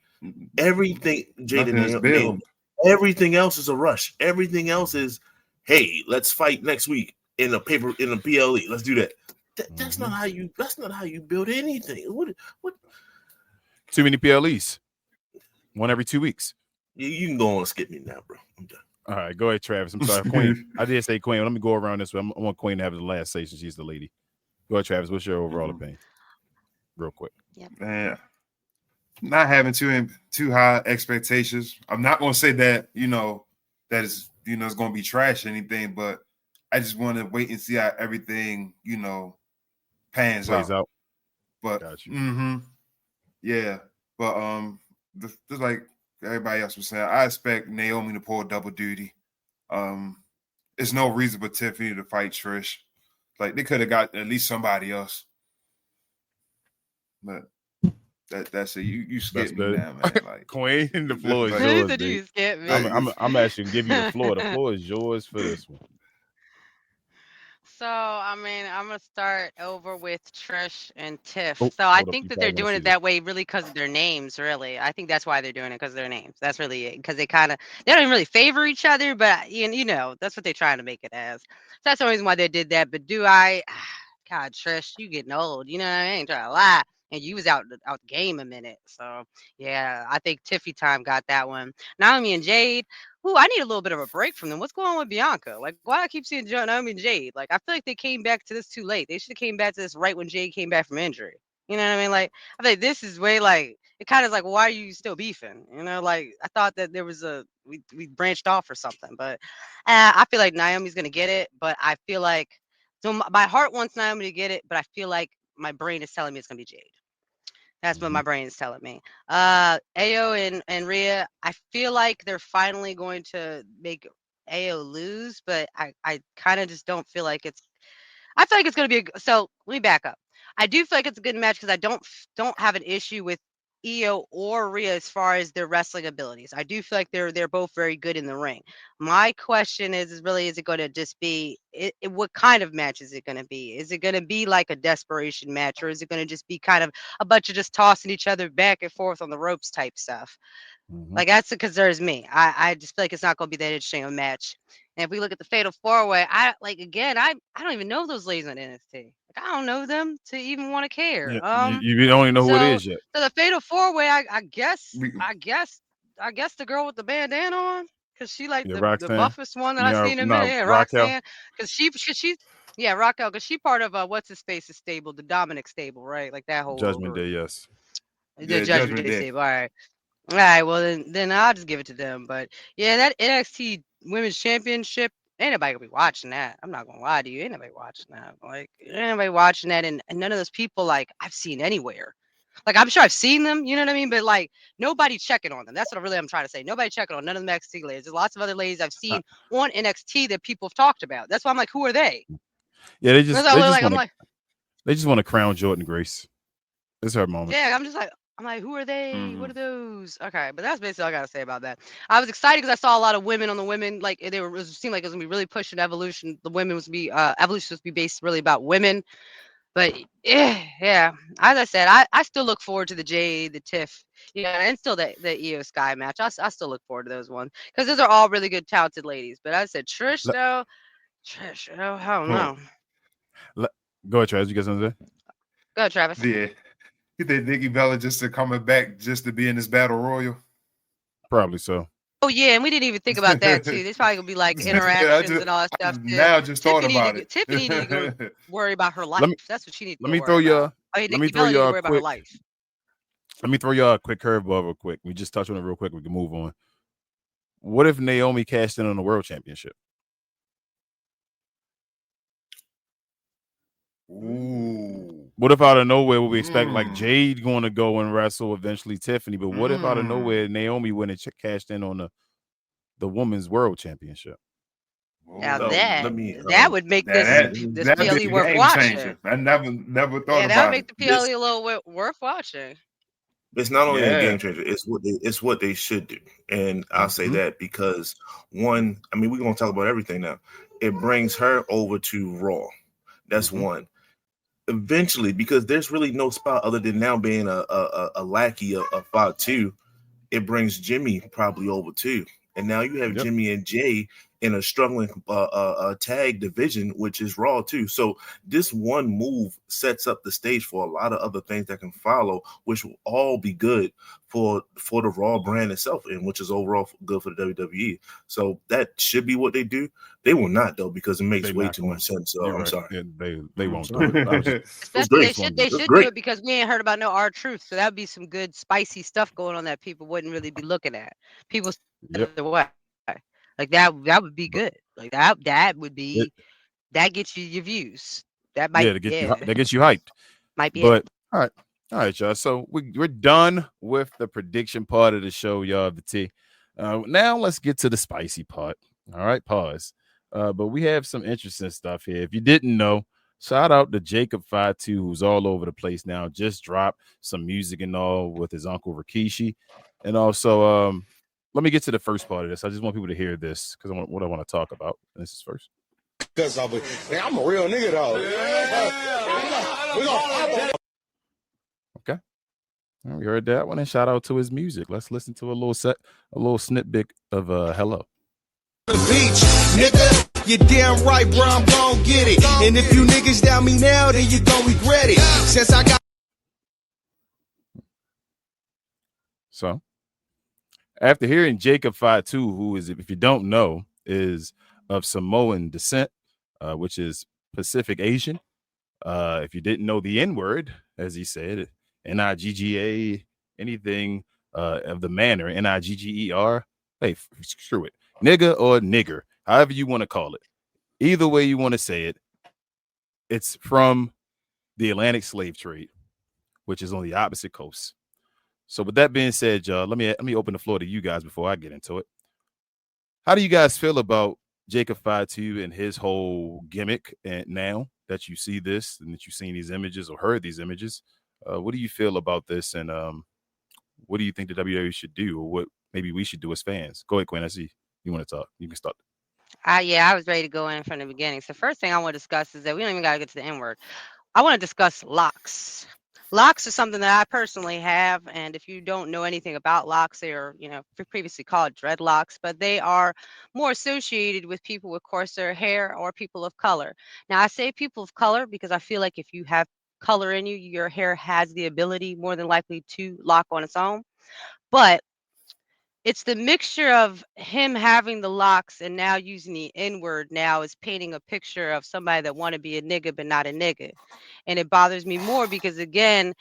everything Jade and Naomi, everything else is a rush. Everything else is, hey, let's fight next week in a PLE. Let's do that. That's not how you. That's not how you build anything. What? Too many PLEs. One every 2 weeks. You can go on and skip me now, bro. I'm done. All right, go ahead, Travis. I'm sorry, Queen. I did say Queen. Let me go around this way. I want Queen to have the last say since she's the lady. Go ahead, Travis. What's your overall opinion? Real quick. Yep. Man, not having too high expectations. I'm not going to say that that is it's going to be trash or anything, but I just want to wait and see how everything plays out. But got you. Yeah, but just like everybody else was saying, I expect Naomi to pull double duty. There's no reason for Tiffany to fight Trish. Like they could have got at least somebody else. But that's it. You skipped me now, man. Like Queen, the floor is yours. You skipped me. I'm actually gonna give you the floor. The floor is yours for this one. So, I mean, I'm going to start over with Trish and Tiff. Oh, so, I hold up, think you that probably they're wanna doing see it that way really because of their names, really. I think that's why they're doing it, because of their names. That's really it. Because they don't even really favor each other, but, that's what they're trying to make it as. So, that's the reason why they did that. But God, Trish, you getting old. You know what I mean? I ain't trying to lie. And you was out the game a minute. So, yeah, I think Tiffy time got that one. Naomi and Jade. Ooh, I need a little bit of a break from them. What's going on with Bianca? Like, why do I keep seeing Naomi and Jade? Like, I feel like they came back to this too late. They should have came back to this right when Jade came back from injury. You know what I mean? Like, I feel like this is way it kind of is like, why are you still beefing? Like, I thought that there was we branched off or something. But I feel like Naomi's going to get it. But I feel like, so my heart wants Naomi to get it, but I feel like my brain is telling me it's going to be Jade. That's what my brain is telling me. Ayo and Rhea, I feel like they're finally going to make Ayo lose, but I kind of just don't feel like I feel like it's going to be so let me back up. I do feel like it's a good match because I don't have an issue with Io or Rhea as far as their wrestling abilities. I do feel like they're both very good in the ring. My question is really, is it going to just be what kind of match is it going to be? Is it going to be like a desperation match, or is it going to just be kind of a bunch of just tossing each other back and forth on the ropes type stuff? Like, that's what concerns me. I just feel like it's not going to be that interesting of a match. And if we look at the Fatal 4-Way, I don't even know those ladies on NXT. Like, I don't know them to even want to care. Yeah, you don't even know who it is yet. So the Fatal 4-Way, I guess We- the girl with the bandana on, because she like Yeah, the Roxanne. buffest one that I've seen in a No, minute. Yeah, Raquel. Roxanne, because she's Raquel, because she part of what's his face's stable, the Dominic stable, right? Like that whole Judgment group. Day, yes. The Yeah, Judgment Judgment Day Day. stable. All right, well then I'll just give it to them. But yeah, that NXT Women's Championship, ain't nobody gonna be watching that. I'm not gonna lie to you, ain't nobody watching that. Like, ain't nobody watching that, and none of those people like I've seen anywhere. Like, I'm sure I've seen them, you know what I mean? But like nobody checking on them. That's what I'm trying to say. Nobody checking on none of the NXT ladies. There's lots of other ladies I've seen on NXT that people have talked about. That's why I'm like, who are they? Yeah, they just want to crown Jordan Grace. It's her moment. Yeah, I'm like, who are they? What are those? Okay, but that's basically all I gotta say about that. I was excited because I saw a lot of women on the women. Like, it seemed like it was gonna be really pushing evolution. The women was be evolution was to be based really about women. But yeah, as I said, I still look forward to the Jade, the Tiff, and still the Io Sky match. I still look forward to those ones because those are all really good, talented ladies. But I said Trish, I don't know. Go ahead, Travis. You got something to say? Go ahead, Travis. Yeah. You think Nikki Bella just coming back just to be in this battle royal? Probably so. Oh yeah, and we didn't even think about that too. There's probably gonna be like interactions and all that stuff. Now just thought about it. Tiffany need to go worry about her life. That's what she needs to worry about. Nikki Bella need to worry about her life. Let me throw y'all a quick curveball real quick. We just touched on it real quick. We can move on. What if Naomi cashed in on the World Championship? Ooh. What if out of nowhere we expect like Jade going to go and wrestle eventually Tiffany? But what if out of nowhere Naomi went and cashed in on the Women's World Championship? Now that would make this PLE worth watching. I never thought about it. Yeah, that would make the PLE a little worth watching. It's not only a game changer; it's what they should do, and I'll say that because one, I mean, we're gonna talk about everything now. It brings her over to Raw. That's one. Eventually, because there's really no spot other than now being a lackey of Fatu, it brings Jimmy probably over too, and now you have Jimmy and Jay in a struggling tag division, which is Raw too. So this one move sets up the stage for a lot of other things that can follow, which will all be good for the Raw brand itself, and which is overall good for the WWE. So that should be what they do. They will not though, because it makes way too much sense. So I'm sorry. Yeah, they won't do it. Especially they should do it because we ain't heard about no R-Truth. So that would be some good spicy stuff going on that people wouldn't really be looking at. People the way. Like that would be good. Like that would be that gets you your views. That might that gets you hyped. Might be but all right, y'all. So we're done with the prediction part of the show, y'all. The T. Now let's get to the spicy part. All right, pause. But we have some interesting stuff here. If you didn't know, shout out to Jacob Fatu, who's all over the place now. Just dropped some music and all with his uncle Rikishi, and also let me get to the first part of this. I just want people to hear this because what I want to talk about. This is first. Because I'm a real nigga, though. Okay. Well, we heard that one, and shout out to his music. Let's listen to a little snippet of Hello. The beach, nigga, you damn right, bro, I'm gon' get it. And if you niggas down me now, then you gon' regret it. Since I got. So, after hearing Jacob Fatu, who is, if you don't know, is of Samoan descent, which is Pacific Asian. If you didn't know the N-word, as he said, N-I-G-G-A, anything of the manner, N-I-G-G-E-R, hey, screw it. Nigga or nigger, however you want to call it. Either way you want to say it, it's from the Atlantic slave trade, which is on the opposite coast. So with that being said, y'all, let me open the floor to you guys before I get into it. How do you guys feel about Jacob Fatu and his whole gimmick? And now that you see this and that you've seen these images or heard these images, what do you feel about this? And what do you think the WWE should do, or what maybe we should do as fans? Go ahead, Quinn. I see you want to talk. You can start. Yeah, I was ready to go in from the beginning. So first thing I want to discuss is that we don't even got to get to the N word. I want to discuss locks. Locks is something that I personally have, and if you don't know anything about locks, they are, previously called dreadlocks, but they are more associated with people with coarser hair or people of color. Now, I say people of color because I feel like if you have color in you, your hair has the ability more than likely to lock on its own. But it's the mixture of him having the locks and now using the N-word now is painting a picture of somebody that want to be a nigga but not a nigga. And it bothers me more because, again,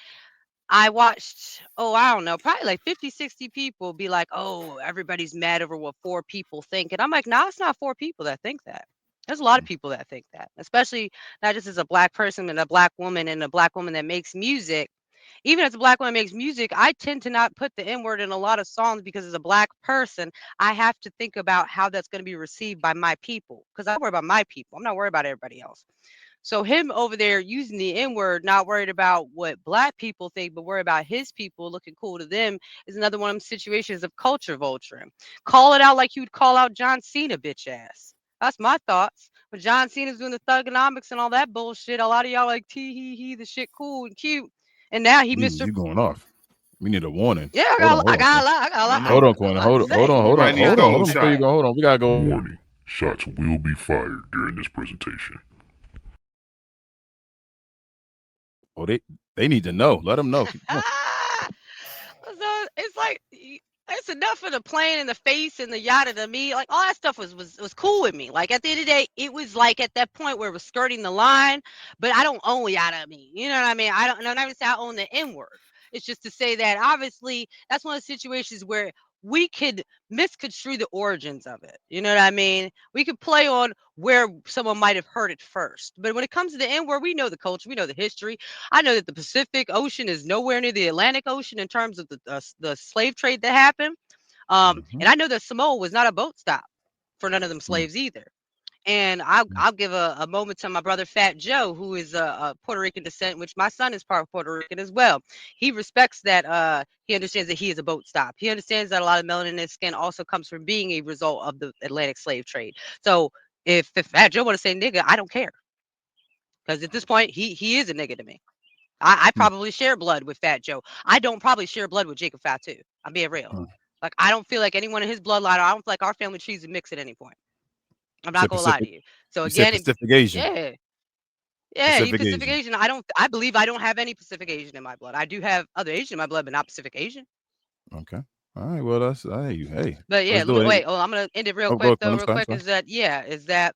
I watched, I don't know, probably like 50, 60 people be like, oh, everybody's mad over what 4 people think. And I'm like, nah, it's not 4 people that think that. There's a lot of people that think that, especially not just as a black person and a black woman that makes music. Even as a black woman makes music, I tend to not put the N-word in a lot of songs because as a black person, I have to think about how that's going to be received by my people because I worry about my people. I'm not worried about everybody else. So him over there using the N-word, not worried about what black people think, but worried about his people looking cool to them is another one of them situations of culture vulturing. Call it out like you would call out John Cena, bitch ass. That's my thoughts. When John Cena's doing the thugonomics and all that bullshit, a lot of y'all like tee the shit cool and cute. And now he Mr. You going off. We need a warning. Yeah, I got a lot. Hold on, Quinn. Hold on. Before you go, hold on. We gotta go. Warning. Shots will be fired during this presentation. Oh, they need to know. Let them know. So it's like it's enough for the plane and the face and the yada to me. Like all that stuff was cool with me. Like at the end of the day, it was like at that point where it was skirting the line, but I don't own yada me. You know what I mean? I'm not even saying I own the N-word. It's just to say that obviously that's one of the situations where we could misconstrue the origins of it. You know what I mean? We could play on where someone might have heard it first. But when it comes to the N-word, we know the culture, we know the history. I know that the Pacific Ocean is nowhere near the Atlantic Ocean in terms of the slave trade that happened. And I know that Samoa was not a boat stop for none of them slaves either. And I'll give a moment to my brother Fat Joe, who is a Puerto Rican descent, which my son is part Puerto Rican as well. He respects that. He understands that he is a boat stop. He understands that a lot of melanin in his skin also comes from being a result of the Atlantic slave trade. So if Fat Joe want to say nigga, I don't care. Because at this point, he is a nigga to me. I probably share blood with Fat Joe. I don't probably share blood with Jacob Fatu. I'm being real. Like, I don't feel like anyone in his bloodline, I don't feel like our family trees would mix at any point. I'm not gonna lie to you. So again, Pacific Asian. Pacific Asian. I believe I don't have any Pacific Asian in my blood. I do have other Asian in my blood, but not Pacific Asian. Okay. All right. Well, that's hey. But yeah, wait. I'm gonna end it real quick though. Is that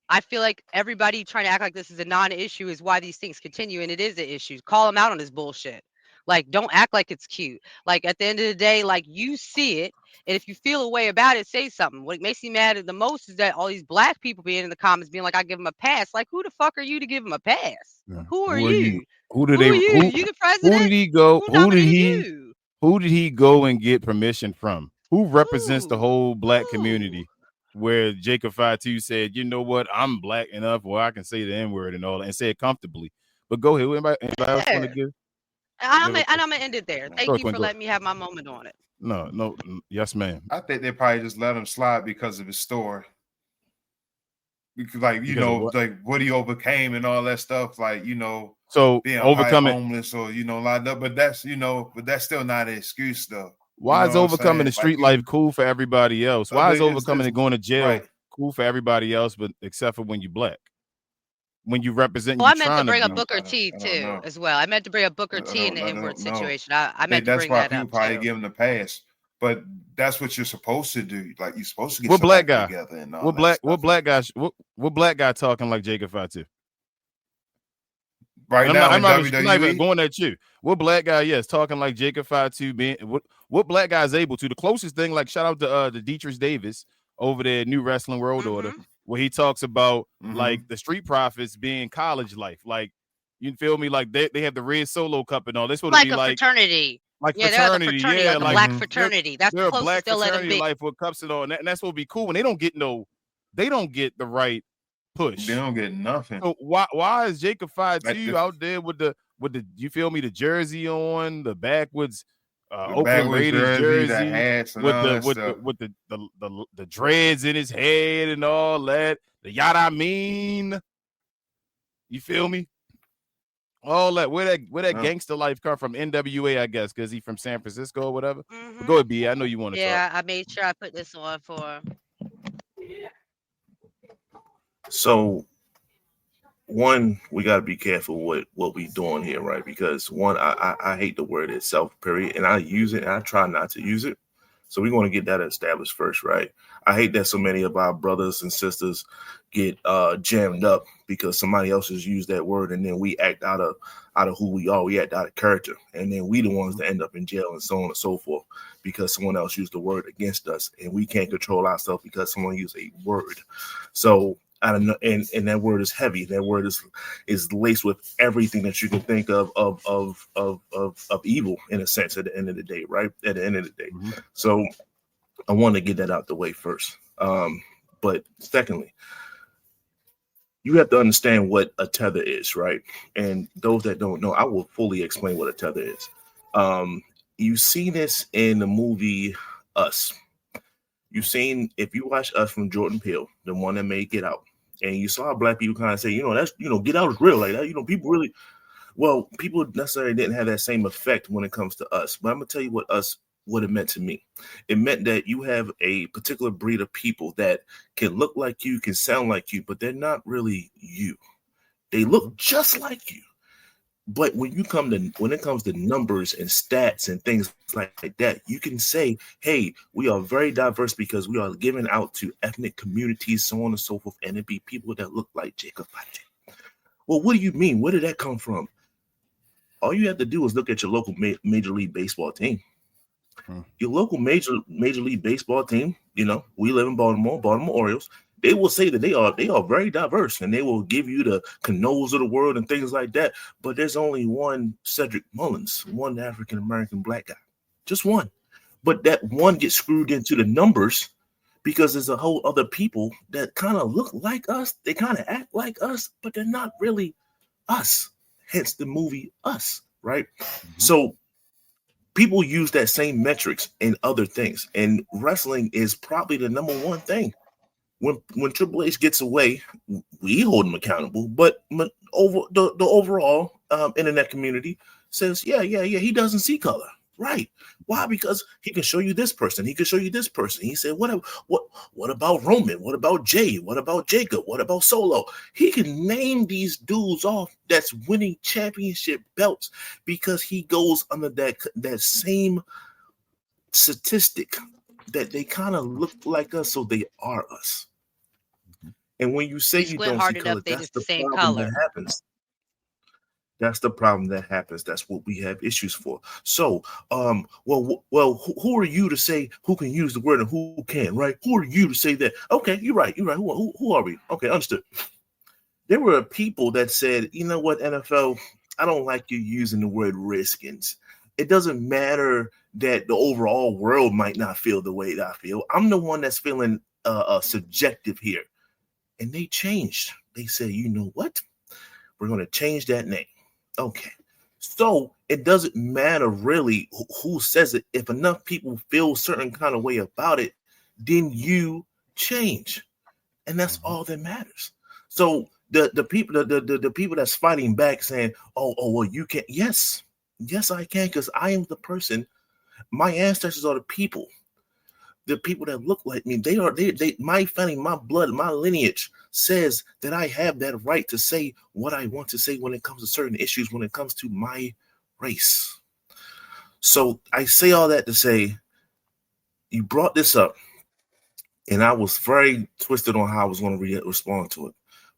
I feel like everybody trying to act like this is a non-issue is why these things continue, and it is an issue. Call them out on this bullshit. Like, don't act like it's cute. Like, at the end of the day, like, you see it, and if you feel a way about it, say something. What makes me mad the most is that all these black people being in the comments being like, I give them a pass. Like, who the fuck are you to give them a pass? Yeah. Who are you? Who are you? You the president? Who did he go? Who did he go and get permission from? Who represents the whole black community? Where Jacob Fatu said, you know what, I'm black enough where I can say the N-word and all that and say it comfortably. But go ahead. Anybody else want to give? I'm gonna end it there. Thank you for letting me have my moment on it. No, yes, ma'am. I think they probably just let him slide because of his story. Because, like, like what he overcame and all that stuff, like, so being overcoming homeless or lined up. But that's still not an excuse though. Why is overcoming the street life cool for everybody else? Why is overcoming and going to jail cool for everybody else, but except for when you're black? When you represent, I meant to bring up Booker T too, as well. I meant to bring up Booker T in the N-word situation. I meant to bring that up. That's why people probably give him the pass, but that's what you're supposed to do. Like, you're supposed to get what black guy together and all what black guy talking like Jacob Fatu? Right now, I'm not even going at you. What black guy, talking like Jacob Fatu, being what black guy is able to? The closest thing, like, shout out to the Dietrich Davis over there at New Wrestling World Order, where he talks about like the Street Profits being college life. Like, you feel me? Like they have the Red Solo Cup and all. This would be like fraternity. Like fraternity, like the black fraternity. That's the closest they'll let them be. Life with cups and all, and that's what would be cool. And they don't get the right push. They don't get nothing. So why is Jacob Fatu out there with the you feel me, the jersey on, the backwoods Oakland backwards Raiders jersey, jersey the hats, and with all the that with stuff. the with the dreads in his head and all that. The yada I mean, you feel me? All that where that gangster life come from? NWA, I guess, because he from San Francisco or whatever. But go ahead, B. I know you want to talk. Yeah, I made sure I put this on for him. So, one, we got to be careful with what we doing here, right? Because one, I hate the word itself, period, and I use it and I try not to use it. So we want to get that established first, right? I hate that so many of our brothers and sisters get jammed up because somebody else has used that word, and then we act out of who we are. We act out of character, and then we the ones that end up in jail and so on and so forth because someone else used the word against us, and we can't control ourselves because someone used a word. So I don't know, and that word is heavy. That word is laced with everything that you can think of evil in a sense. At the end of the day, right? At the end of the day, so I want to get that out the way first. But secondly, you have to understand what a tether is, right? And those that don't know, I will fully explain what a tether is. You see this in the movie Us. You've seen, if you watch Us from Jordan Peele, the one that made Get Out, and you saw black people kind of say, that's, Get Out is real, like that. People really, well, people necessarily didn't have that same effect when it comes to Us. But I'm gonna tell you what it meant to me. It meant that you have a particular breed of people that can look like you, can sound like you, but they're not really you. They look just like you. But when it comes to numbers and stats and things like that, you can say, hey, we are very diverse because we are given out to ethnic communities, so on and so forth, and it be people that look like Jacob Fatu. Well, what do you mean? Where did that come from? All you have to do is look at your local Major League Baseball team. Your local Major League Baseball team, we live in Baltimore Orioles. They will say that they are very diverse, and they will give you the Canoes of the world and things like that. But there's only one Cedric Mullins, one African American black guy, just one. But that one gets screwed into the numbers because there's a whole other people that kind of look like us. They kind of act like us, but they're not really us. Hence the movie Us, right? So people use that same metrics in other things, and wrestling is probably the number one thing. When Triple H gets away, we hold him accountable, but over the overall internet community says, yeah, he doesn't see color, right? Why? Because he can show you this person, he can show you this person. He said, what about Roman? What about Jay? What about Jacob? What about Solo? He can name these dudes off that's winning championship belts because he goes under that same statistic that they kind of look like us, so they are us. And when you say you don't see color, that's the problem that happens. That's the problem that happens. That's what we have issues for. So, who are you to say who can use the word and who can't, right? Who are you to say that? Okay, you're right. Who are we? Okay, understood. There were people that said, you know what, NFL, I don't like you using the word Redskins. It doesn't matter that the overall world might not feel the way that I feel. I'm the one that's feeling subjective here. And they changed. They said, you know what? We're going to change that name. Okay. So it doesn't matter really who says it. If enough people feel a certain kind of way about it, then you change. And that's all that matters. So the people that's fighting back saying, oh, well, you can't. Yes, I can, because I am the person. My ancestors are the people that look like me. They my family, my blood, my lineage says that I have that right to say what I want to say when it comes to certain issues, when it comes to my race. So I say all that to say, you brought this up, and I was very twisted on how I was going to respond to it.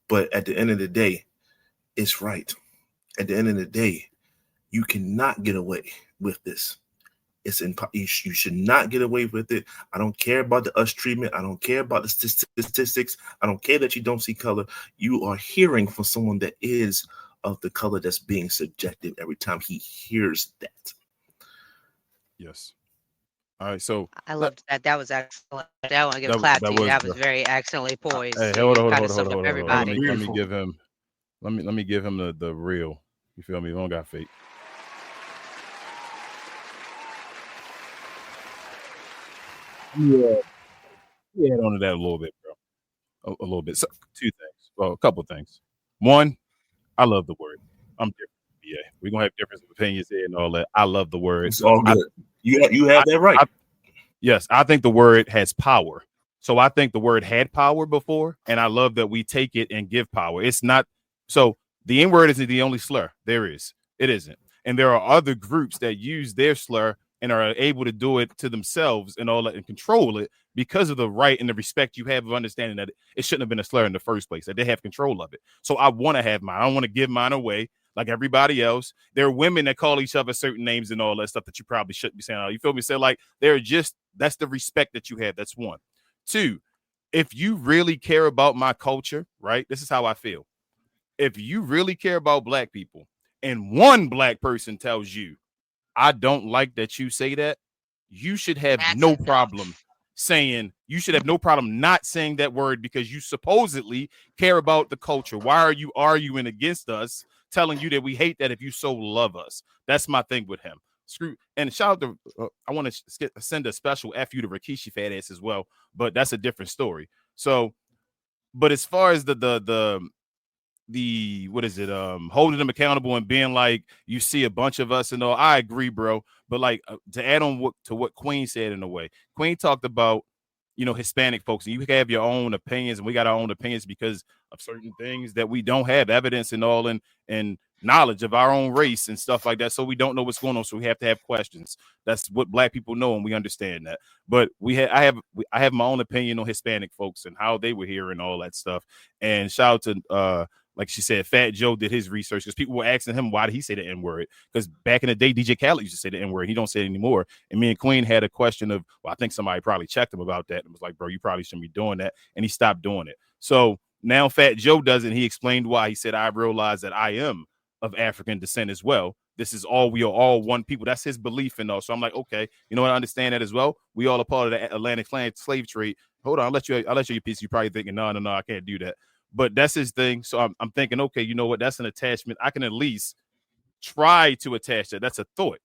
But at the end of the day, it's right. At the end of the day, you cannot get away with this. You should not get away with it. I don't care about the us treatment. I don't care about the statistics. I don't care that you don't see color. You are hearing from someone that is of the color that's being subjective every time he hears that. Yes. All right. So I loved that. That was excellent. I want to give a clap to you. That was very excellently poised. Hey, hold on. Let me give him. Let me give him the real. You feel me? We don't got fake. Yeah, add on to that a little bit, bro. A little bit. So, two things. Well, a couple things. One, I love the word. I'm different. Yeah, we're gonna have difference of opinions here and all that. I love the word. It's all good. You have that right. Yes, I think the word has power. So I think the word had power before, and I love that we take it and give power. It's not so the N-word isn't the only slur. There is. It isn't. And there are other groups that use their slur and are able to do it to themselves and all that and control it because of the right and the respect you have of understanding that it shouldn't have been a slur in the first place, that they have control of it. So I want to have mine. I don't want to give mine away like everybody else. There are women that call each other certain names and all that stuff that you probably shouldn't be saying. You feel me? So like they're just that's the respect that you have. That's one. Two, if you really care about my culture, right? This is how I feel. If you really care about black people and one black person tells you, I don't like that you say that, you should have no problem saying, you should have no problem not saying that word because you supposedly care about the culture. Why are you arguing against us, telling you that we hate that if you so love us? That's my thing with him. Screw and shout out to I want to send a special FU to Rikishi fat ass as well, but that's a different story. So, but as far as the what is it holding them accountable and being like you see a bunch of us and all, I agree, bro. But like to add on what Queen said in a way, Queen talked about Hispanic folks, and you have your own opinions, and we got our own opinions because of certain things that we don't have evidence and all and knowledge of our own race and stuff like that. So we don't know what's going on. So we have to have questions. That's what black people know, and we understand that. But I have my own opinion on Hispanic folks and how they were here and all that stuff. And shout out to like she said, Fat Joe did his research because people were asking him why did he say the N-word? Because back in the day, DJ Khaled used to say the N-word. He don't say it anymore. And me and Queen had a question of, well, I think somebody probably checked him about that and was like, bro, you probably shouldn't be doing that. And he stopped doing it. So now Fat Joe does it. He explained why. He said, I realized that I am of African descent as well. This is all, we are all one people. That's his belief in all. So I'm like, okay, you know what? I understand that as well. We all a part of the Atlantic slave trade. Hold on, I'll let you your piece. You're probably thinking, no, I can't do that. But that's his thing. So I'm thinking, okay, you know what? That's an attachment. I can at least try to attach that. That's a thought.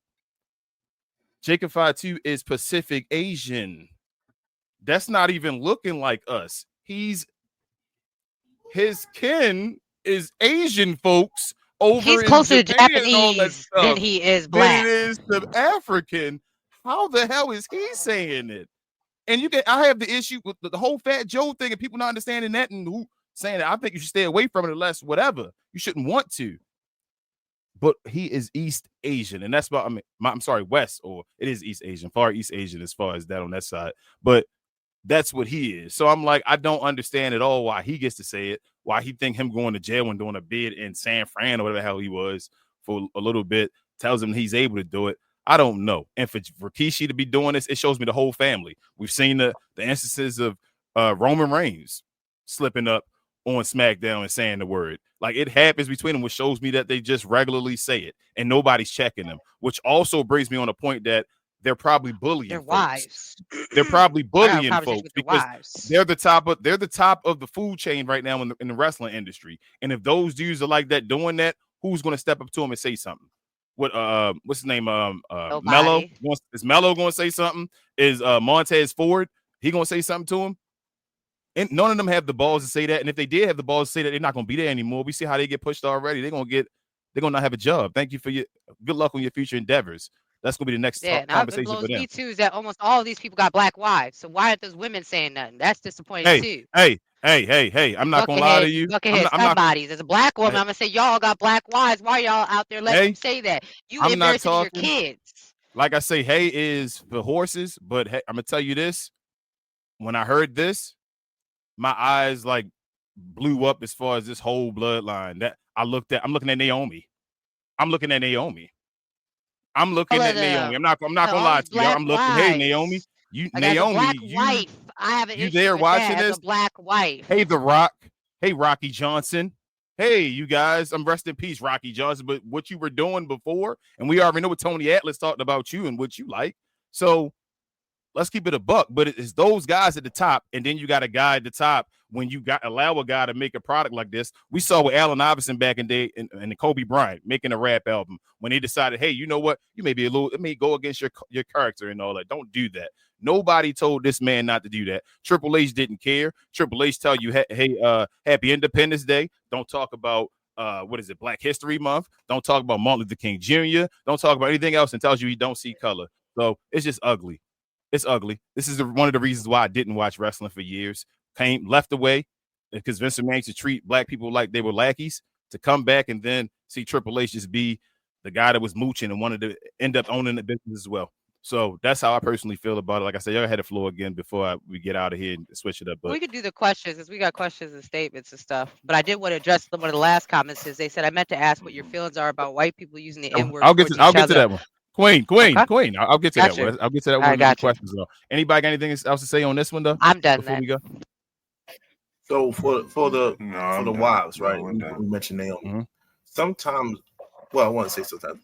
Jacob Fatu is Pacific Asian. That's not even looking like us. His kin is Asian folks over He's in closer to Japan and all that Japanese stuff than he is black. than it is to African. How the hell is he saying it? And I have the issue with the whole Fat Joe thing and people not understanding that and who saying that I think you should stay away from it unless whatever. You shouldn't want to. But he is East Asian, and that's why I'm sorry, West, or it is East Asian, Far East Asian as far as that on that side. But that's what he is. So I'm like, I don't understand at all why he gets to say it, why he think him going to jail and doing a bid in San Fran or whatever the hell he was for a little bit tells him he's able to do it. I don't know. And for Rikishi to be doing this, it shows me the whole family. We've seen the instances of Roman Reigns slipping up on SmackDown and saying the word. Like it happens between them, which shows me that they just regularly say it and nobody's checking them, which also brings me on a point that they're probably bullying Their folks. wives. They're probably bullying Probably folks with the because wives. they're the top of the food chain right now in the wrestling industry. And if those dudes are like that doing that, who's going to step up to them and say something? What's his name? Mello. Is Mello going to say something? Is Montez Ford? He going to say something to him? And none of them have the balls to say that. And if they did have the balls to say that, they're not going to be there anymore. We see how they get pushed already. They're going to not have a job. Thank you for good luck on your future endeavors. That's going to be the next conversation It blows for them. me too is that almost all of these people got black wives. So why aren't those women saying nothing? That's disappointing too. Hey! I'm not gonna lie to you. Somebody's as a black woman, I'm gonna say y'all got black wives. Why y'all out there letting them say that? You embarrassing your kids. Like I say, hey is for horses, but hey, I'm gonna tell you this. When I heard this, my eyes like blew up as far as this whole bloodline. That I'm looking at Naomi. I'm looking at Naomi. I'm not gonna lie to you. I'm looking. Hey, Naomi. Naomi, wife. I have an issue there with watching that this? as a black wife. Hey, The Rock. Hey, Rocky Johnson. Hey, you guys. I'm rest in peace, Rocky Johnson. But what you were doing before, and we already know what Tony Atlas talked about you and what you like. So Let's keep it a buck. But it's those guys at the top, and then you got a guy at the top. When you allow a guy to make a product like this, we saw with Allen Iverson back in the day and Kobe Bryant making a rap album when they decided, hey, you know what? You may be it may go against your character and all that. Don't do that. Nobody told this man not to do that. Triple H didn't care. Triple H tell you, hey, happy Independence Day. Don't talk about Black History Month. Don't talk about Martin Luther King Jr. Don't talk about anything else, and tells you he don't see color. So it's just ugly. It's ugly. This is one of the reasons why I didn't watch wrestling for years. Left away because Vince McMahon to treat black people like they were lackeys, to come back and then see Triple H just be the guy that was mooching and wanted to end up owning the business as well. So that's how I personally feel about it. Like I said, y'all had the floor again before we get out of here and switch it up. But we could do the questions because we got questions and statements and stuff. But I did want to address one of the last comments. Is they said I meant to ask what your feelings are about white people using the N word. I'll get to that one. Queen. Okay. I'll get to that one. I'll get to that one. Got questions though. Anybody got anything else to say on this one though? I'm done. Before we go. So for the wives, right? We mentioned Naomi. Mm-hmm. Sometimes, well, I want to say sometimes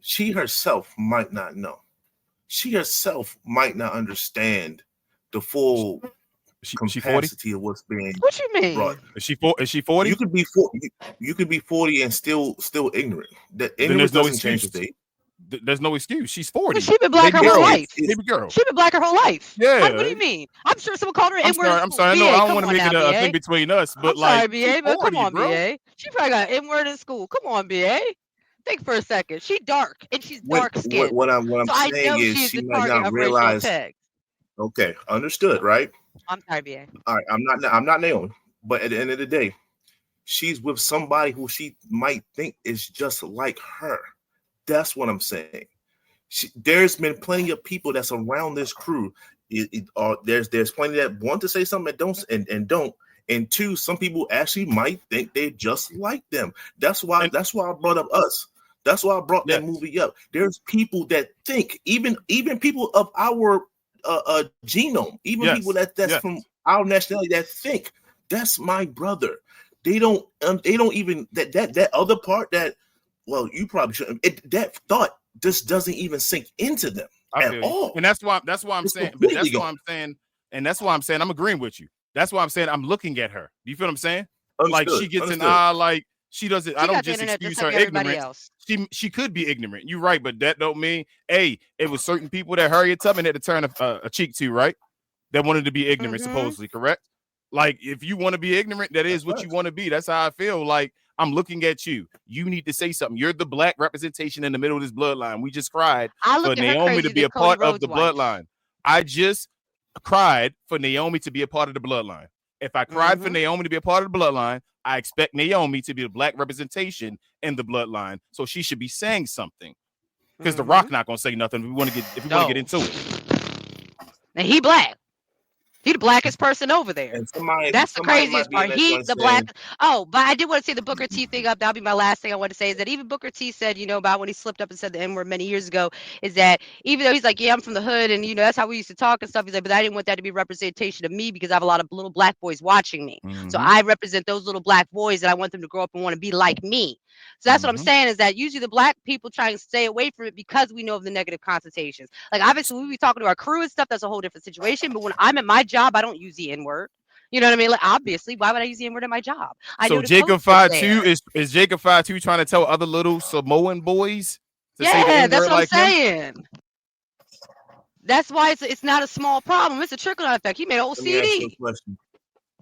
she herself might not know. She herself might not understand the full capacity of what's being. What you mean? Brought. Is she 40? You could be 40. You could be 40 and still ignorant. That ignorance doesn't change the state. There's no excuse. She's 40. But she been black her whole life. Baby girl. She been black her whole life. Yeah. What do you mean? I'm sure someone called her N-word. I'm sorry. I know I don't want to make it a thing between us, but I'm sorry, BA, but come on, BA. She probably got N-word in school. Come on, BA. Think for a second. She dark and she's dark skinned. What I'm saying is she might not realize. Okay, understood, right? I'm sorry, BA. All right, I'm not Naomi, but at the end of the day, she's with somebody who she might think is just like her. That's what I'm saying. There's been plenty of people that's around this crew. There's plenty that want to say something that don't. And two, some people actually might think they just like them. That's why I brought up Us. That's why I brought that movie up. There's people that think, even people of our genome, even people that's from our nationality that think that's my brother. They don't even that other part that, well, you probably shouldn't. That thought just doesn't even sink into them at all. And that's why I'm saying. But that's why I'm saying, and that's why I'm saying I'm agreeing with you. That's why I'm saying I'm looking at her. Do you feel what I'm saying? Understood. Like she gets an eye, like she doesn't. I don't just excuse her ignorance. She could be ignorant. You're right, but that don't mean it was certain people that Harriet Tubman had to turn a cheek to, right? That wanted to be ignorant, supposedly, correct? Like if you want to be ignorant, that is what you want to be. That's how I feel. Like I'm looking at you. You need to say something. You're the black representation in the middle of this bloodline. We just cried for Naomi to be a part of the bloodline. I just cried for Naomi to be a part of the bloodline. If I cried for Naomi to be a part of the bloodline, I expect Naomi to be the black representation in the bloodline. So she should be saying something. Because The Rock not gonna say nothing if we want to get into it. And he black. He the blackest person over there. That's the craziest part. He's the black. Oh, but I did want to say the Booker T thing up. That'll be my last thing I want to say is that even Booker T said, about when he slipped up and said the N-word many years ago, is that even though he's like, yeah, I'm from the hood and, that's how we used to talk and stuff. He's like, but I didn't want that to be representation of me because I have a lot of little black boys watching me. So I represent those little black boys and I want them to grow up and want to be like me. So that's what I'm saying is that usually the black people try and stay away from it because we know of the negative connotations. Like obviously when we be talking to our crew and stuff, that's a whole different situation. But when I'm at my job, I don't use the N-word. You know what I mean? Like obviously, why would I use the N-word at my job? So Jacob Fatu is Jacob Fatu trying to tell other little Samoan boys to say the N-word that's what like I'm saying. That's why it's not a small problem. It's a trickle-down effect. He made OCD.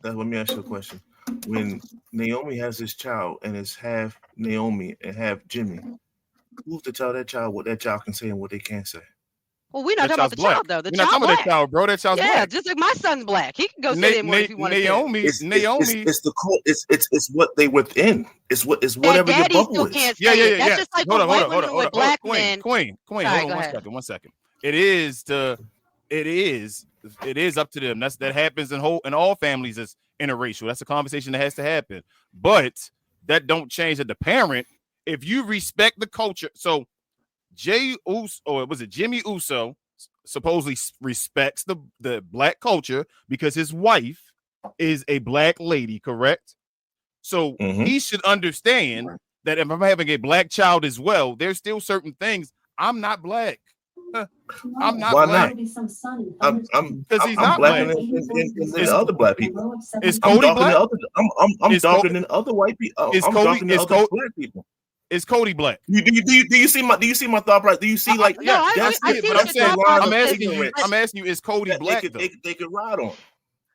Let me ask you a question. When Naomi has this child and it's half Naomi and half Jimmy, who's to tell that child what that child can say and what they can't say? Well, we're not talking about the child though. The child black. That child, bro. That child's black. Just like my son's black. He can go say it if he wants to. Naomi. It's the cult. It's what they within. It's whatever your bubble is. Yeah. That's just like white women with black men. Queen. Hold on 1 second. It is up to them. That happens in all families is interracial. That's a conversation that has to happen. But that don't change that the parent, if you respect the culture. So Jimmy Uso supposedly respects the black culture because his wife is a black lady, correct? So he should understand that if I'm having a black child as well, there's still certain things. I'm not black. I'm not Why black. not? Because he's I'm not blacker black. than the other black people. Is I'm Cody darker than black? other. I'm Is darker Cody- than other white people. is I'm Cody- darker than is other Cody- black people. Is Cody black? Do you see my thought process? Do you see like No, I that's see the, what that's your the thought line I'm of process asking you. ignorance I'm asking you. Is Cody that black they though? could ride on.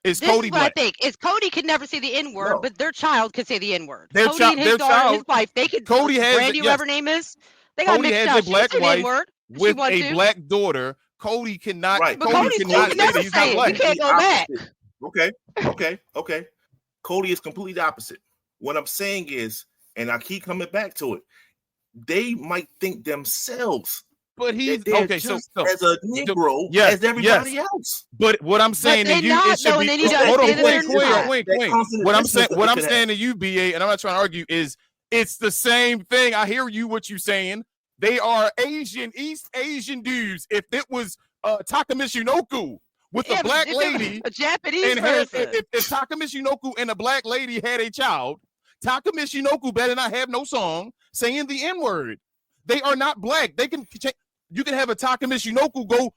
Is This Cody is what black? I think. Is Cody could never say the N word, No. but their child could say the N word. Their Cody and his their daughter, his child- wife, they could. Cody has Brandy, yes. whoever her name is, they got Cody mixed has out. a She can black say the wife N-word if she with wants a to. black daughter. Cody cannot. Right. But Cody Cody cannot can say never that he's not say it. black. We can't go back. Okay. Cody is completely opposite. What I'm saying is, and I keep coming back to it, they might think themselves But he's that they're okay. just So as a Negro yes, as everybody else. But what I'm saying they to you, not, it should though, be. and they need to Hold on, understand that they're not. Queen. That constant What I'm saying, adjustment what that I'm they could saying to you, BA, and I'm not trying to argue, is it's the same thing. I hear you what you saying. They are East Asian dudes. If it was Takamichinoku with a black lady, a Japanese and had, person. if Takamichinoku and a black lady had a child, Takamichinoku better not have no song saying the N-word. They are not black. They can. You can have a Takamichinoku go.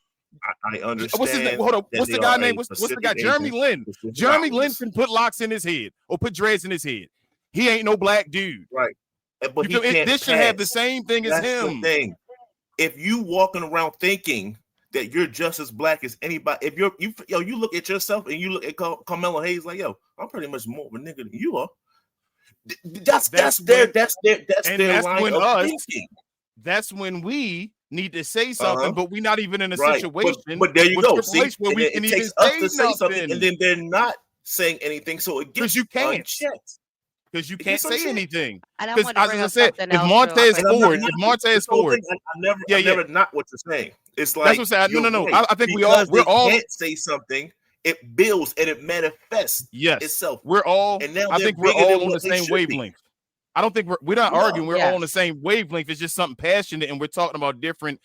I understand. What's his name? Hold on. What's the guy name? What's the guy? Jeremy Lin. Jeremy Lin can put locks in his head or put dreads in his head. He ain't no black dude. Right. But You feel, this should have the same thing as That's him. the thing. If you walking around thinking that you're just as black as anybody, if you look at yourself and you look at Carmelo Hayes like, yo, I'm pretty much more of a nigga than you are. That's their line of thinking. That's when we need to say something, but we're not even in a situation. But there you go. See, where we can even takes us to say nothing. something, and then they're not saying anything, so it gets you can't. unchecked. Because you can't say anything. Because as I said, if Montez Ford, I never not what you're saying. It's like that's what I'm saying. No. Right. I think because we're all can't say something. It builds and it manifests itself. We're all. And now I think we're all on the same be. wavelength. I don't think we're not arguing. We're all on the same wavelength. It's just something passionate, and we're talking about different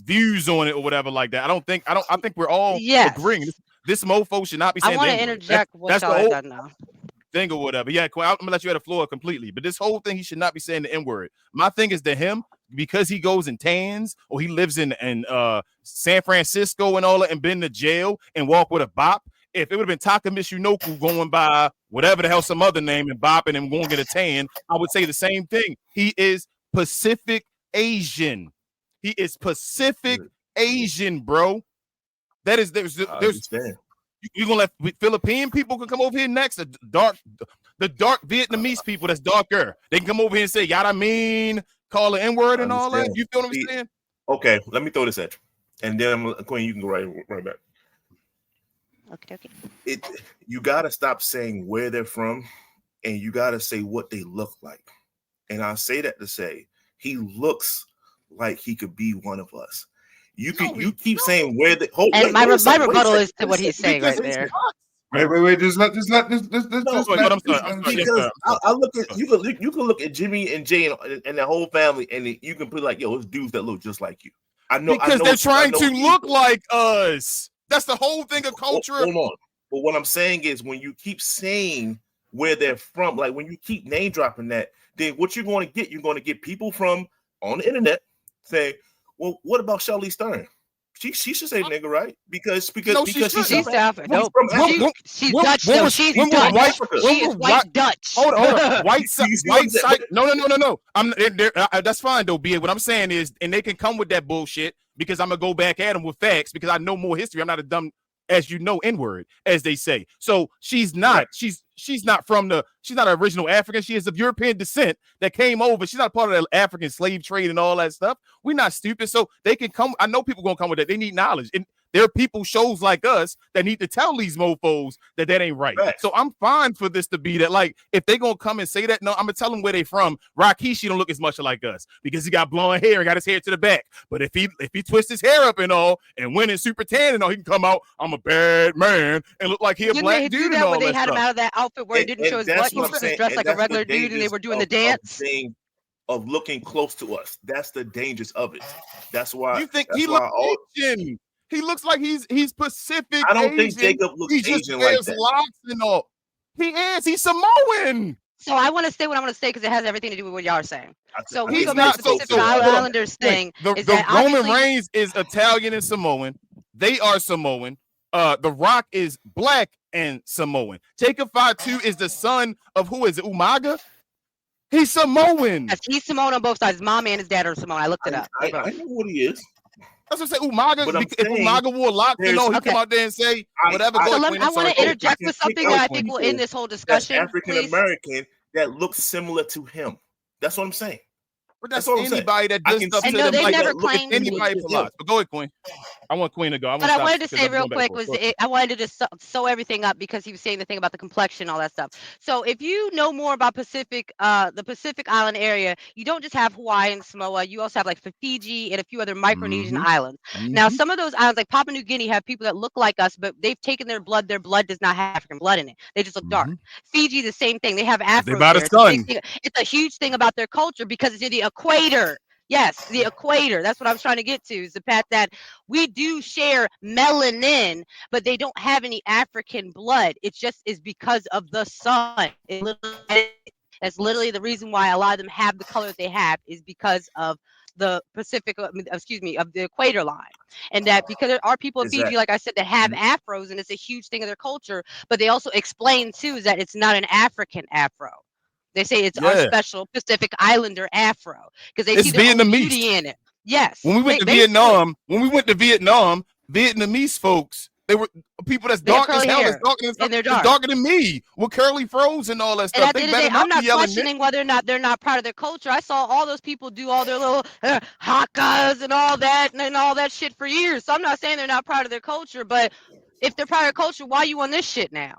views on it or whatever like that. I think we're all agreeing. This mofo should not be saying. I want to interject what y'all have done now. Thing or whatever. Yeah, I'm gonna let you have the floor completely. But this whole thing, he should not be saying the N-word. My thing is to him, because he goes and tans or he lives in San Francisco and all that and been to jail and walk with a bop. If it would have been Takamichinoku going by whatever the hell some other name and bopping and going to get a tan, I would say the same thing. He is Pacific Asian. He is Pacific Asian, bro. That is there's you're gonna let Philippine people can come over here next. The dark Vietnamese people that's darker. They can come over here and say, "Yada mean," call the N-word and all that. You feel what I'm saying? Okay, let me throw this at you, and then Queen, you can go right back. Okay. You gotta stop saying where they're from, and you gotta say what they look like. And I say that to say he looks like he could be one of us. You keep saying where the whole. And my rebuttal is to what he's saying right there. Wait. Just let. Because I look at you can look at Jimmy and Jay and that whole family, and you can put like, yo, it's dudes that look just like you. I know because they're trying to look like us. That's the whole thing of culture. Hold on. But what I'm saying is, when you keep saying where they're from, like when you keep name dropping that, then what you're going to get people from on the internet say, well, what about Charlize Theron? She should say nigga, right? Because she's South. No, she's Dutch. No, she's Dutch. She is white Dutch. Hold on. White side. No. I'm there. That's fine though. What I'm saying is, and they can come with that bullshit because I'm gonna go back at them with facts because I know more history. I'm not a dumb, as you know, N-word, as they say. So she's not. Right. She's not she's not an original African. She is of European descent that came over. She's not part of the African slave trade and all that stuff. We're not stupid. So they can come. I know people gonna come with that. They need knowledge. And there are people, shows like us, that need to tell these mofos that ain't right. So I'm fine for this to be that. Like, if they gonna come and say that, no, I'm gonna tell them where they from. Rikishi don't look as much like us because he got blonde hair and got his hair to the back. But if he twists his hair up and all and went in super tan and all, he can come out, I'm a bad man, and look like he a black dude and all when that they had stuff. him out of that outfit where it didn't show his butt, he was dressed like a regular dude and they were doing the dance. Of looking close to us. That's the dangers of it. That's why you think he looks Asian. He looks like he's Pacific. I don't Asian. think Jacob looks Asian like that. Locks and all. He is. He's Samoan. So I want to say what I want to say because it has everything to do with what y'all are saying. So if we He's go back not to the so. Pacific Hold on. Islanders thing, The is that Roman obviously Reigns is Italian and Samoan. They are Samoan. The Rock is black and Samoan. Jacob Fatu is the son of who is it? Umaga? He's Samoan. yes, he's Samoan on both sides. His mom and his dad are Samoan. I looked it up. I know what he is. That's what I say. Umaga. But I'm If saying Umaga wore locks and all, he Okay. come out there and say whatever. I- Go So ahead, let, Queen. I I'm sorry. want to Go ahead. interject can with pick something out that I think will people end this whole That's discussion. African Please. American that looks similar to him. That's what I'm saying. But that's all I'm saying. anybody that I does can stuff see to no, them. they've Like, never if claimed anybody to applies. But go ahead, Queen. I want Queen to go. But I wanted to say real quick was I wanted to just sew everything up because he was saying the thing about the complexion, all that stuff. So if you know more about the Pacific Island area, you don't just have Hawaii and Samoa. You also have like Fiji and a few other Micronesian islands. Now, some of those islands, like Papua New Guinea, have people that look like us, but they've taken their blood. Their blood does not have African blood in it. They just look dark. Fiji, the same thing. They have afros. They by the there. sun. It's a huge thing about their culture because it's near the equator. Yes, the equator. That's what I was trying to get to, is the fact that we do share melanin, but they don't have any African blood. It just is because of the sun. That's literally the reason why a lot of them have the color they have, is because of the Pacific, of the equator line. And that because there are people in Fiji, like I said, that have afros, and it's a huge thing of their culture, but they also explain too is that it's not an African afro. They say it's our special Pacific Islander afro because they see their own beauty in it. Yes. When we went to Vietnam, Vietnamese folks, they were people that's dark as hell, that's darker than me, with curly froze and all that stuff. And I'm not questioning whether or not they're not part of their culture. I saw all those people do all their little hakas and all that and all that shit for years. So I'm not saying they're not part of their culture, but if they're part of their culture, why are you on this shit now?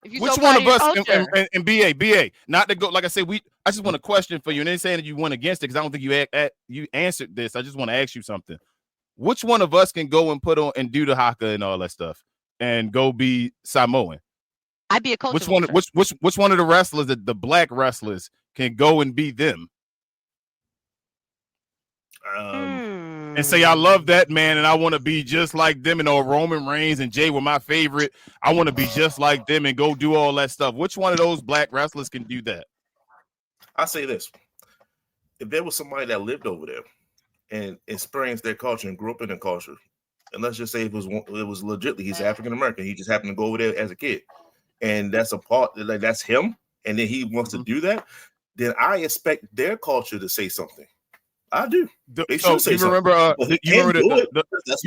Which one of us and BA, not to go, like I said, I just want a question for you, and then saying that you went against it because I don't think you answered this. I just want to ask you something. Which one of us can go and put on and do the haka and all that stuff and go be Samoan? I'd be a culture. Which one of the wrestlers, the black wrestlers, can go and be them? And say, I love that man and I want to be just like them, and Roman Reigns and Jay were my favorite. I want to be just like them and go do all that stuff. Which one of those black wrestlers can do that? I say this. If there was somebody that lived over there and experienced their culture and grew up in their culture, and let's just say it was legitly, he's African American, he just happened to go over there as a kid, and that's a part, like that's him, and then he wants to do that, then I expect their culture to say something. I do. They should say you remember? You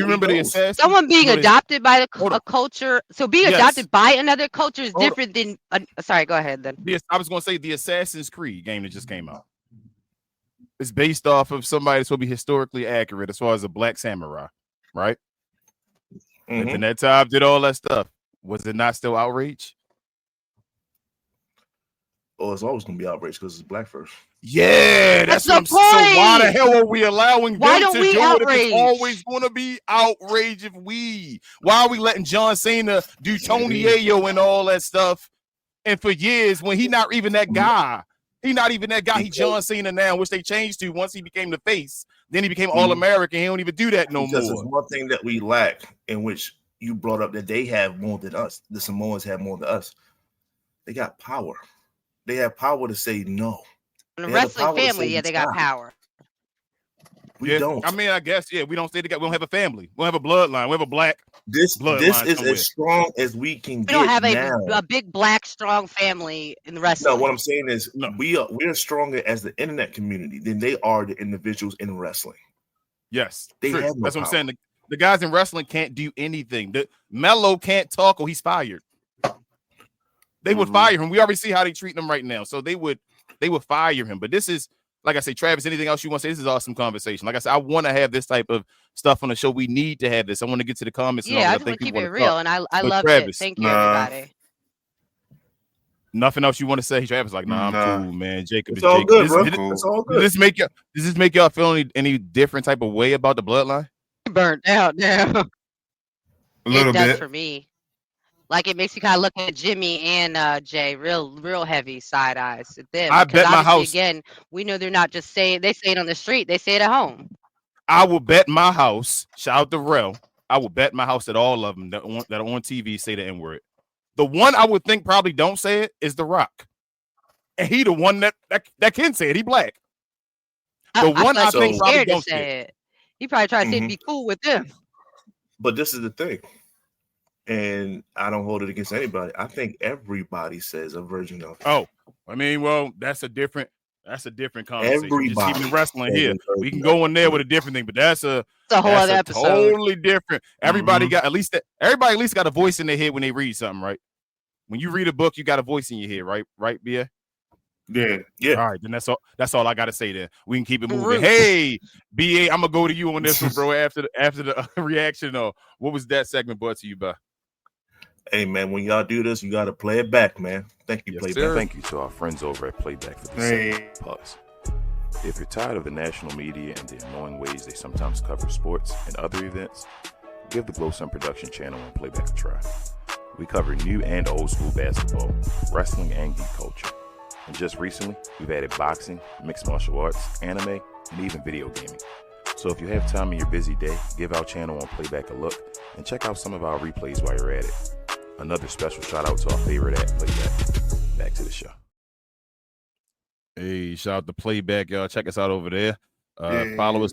remember the assassin? Someone being adopted by a culture. So being adopted by another culture is different than. Sorry, go ahead then. I was going to say the Assassin's Creed game that just came out. It's based off of somebody that's going to be historically accurate as far as a black samurai, right? And then that time did all that stuff. Was it not still outrage? Oh, it's always going to be outrage because it's black first. Yeah, that's what I'm saying. So why the hell are we allowing them to do it if it's always going to be outrage? Why are we letting John Cena do Tony Ayo and all that stuff? And for years, when he's not even that guy, he's John Cena now, which they changed to once he became the face. Then he became All-American. He don't even do that no more. Because there's one thing that we lack, in which you brought up that they have more than us. The Samoans have more than us. They got power. They have power to say no. In the wrestling family, they got power. We don't. I mean, I guess, we don't stay together. We don't have a family. We don't have a bloodline. We have a black bloodline. This is as strong as we can get. We don't have a big black strong family in the wrestling. No, what I'm saying is we're stronger as the internet community than they are the individuals in wrestling. Yes. They have That's what I'm saying. The guys in wrestling can't do anything. Mello can't talk or he's fired. They would fire him. We already see how they treat him right now. So they would fire him. But this is, like I say, Travis, anything else you want to say? This is awesome conversation. Like I said, I want to have this type of stuff on the show. We need to have this. I want to get to the comments. Yeah, I just want to keep it real. And I love it. Thank you, everybody. Nothing else you want to say? Travis like, I'm cool, man. Jacob it's is all Jacob. Good, bro. It's all good. Does this make y'all feel any different type of way about the bloodline? Burnt out now. A little bit for me. Like it makes you kind of look at Jimmy and Jay real heavy side eyes at them. I bet my house. Again, we know they're not just saying, they say it on the street, they say it at home. I will bet my house. Shout out to Rel. I will bet my house that all of them that are on TV say the N-word. The one I would think probably don't say it is The Rock. and he the one that can say it. He black. I The one feel like I think he's probably scared to don't say say it. He probably tried to say Mhm. be cool with them. But this is the thing, and I don't hold it against anybody. I think everybody says a version of it. Oh, I mean, well, that's a different conversation. We just keep Everybody it wrestling says here. a We can version go of in there it. with a different thing, but that's a It's a whole that's other a episode. totally different. Everybody Mhm. got everybody at least got a voice in their head when they read something, right? When you read a book, you got a voice in your head, right? Right, BA? Yeah. All right, then that's all I gotta say. Then we can keep it moving. Rude. Hey, BA, I'm gonna go to you on this one, bro. After the reaction, what was that segment brought to you by? Hey man, when y'all do this, you gotta play it back, man. Thank you, Yes, Playback. sir. Thank you to our friends over at Playback for the Hey. segment. Pause. If you're tired of the national media and the annoying ways they sometimes cover sports and other events, give the Glow Sun Production channel on Playback a try. We cover new and old school basketball, wrestling, and geek culture. And just recently, we've added boxing, mixed martial arts, anime, and even video gaming. So if you have time in your busy day, give our channel on Playback a look and check out some of our replays while you're at it. Another special shout out to our favorite at Playback. Back to the show. Hey, shout out to Playback, y'all. Check us out over there. Yeah. Follow us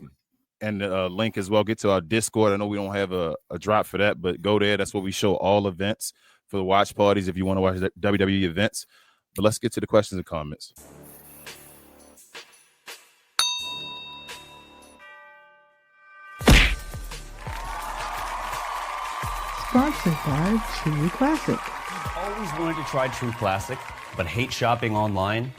and the link as well. Get to our Discord. I know we don't have a drop for that, but go there. That's where we show all events for the watch parties if you want to watch the WWE events. But let's get to the questions and comments. Sponsored by True Classic. Always wanted to try True Classic, but hate shopping online?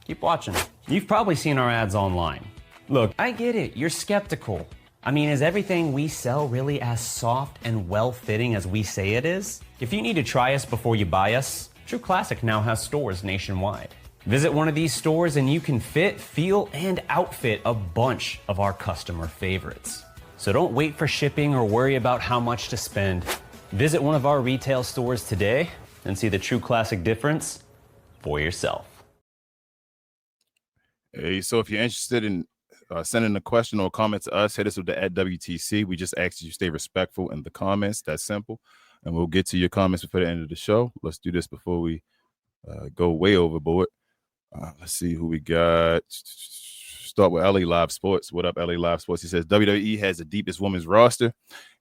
Keep watching. You've probably seen our ads online. Look, I get it, you're skeptical. I mean, is everything we sell really as soft and well-fitting as we say it is? If you need to try us before you buy us, True Classic now has stores nationwide. Visit one of these stores and you can fit, feel, and outfit a bunch of our customer favorites. So don't wait for shipping or worry about how much to spend. Visit one of our retail stores today and see the True Classic difference for yourself. Hey, so if you're interested in sending a question or a comment to us, hit us with the @WTC. We just ask you to stay respectful in the comments. That's simple. And we'll get to your comments before the end of the show. Let's do this before we go way overboard. Let's see who we got. Start with LA Live Sports. What up, LA Live Sports? He says WWE has the deepest women's roster,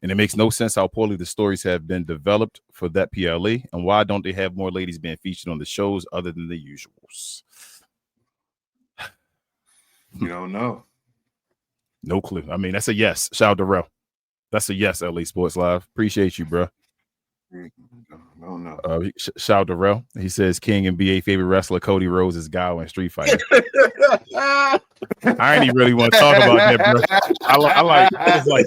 and it makes no sense how poorly the stories have been developed for that PLE. And why don't they have more ladies being featured on the shows other than the usuals? You don't know. No clue. I mean, that's a yes. Shout out to Rel. That's a yes, LA Sports Live. Appreciate you, bro. Don't know. Shout out to Rel. He says King and BA favorite wrestler Cody Rhodes is Guile in Street Fighter. I ain't even really want to talk about that, bro. I was like,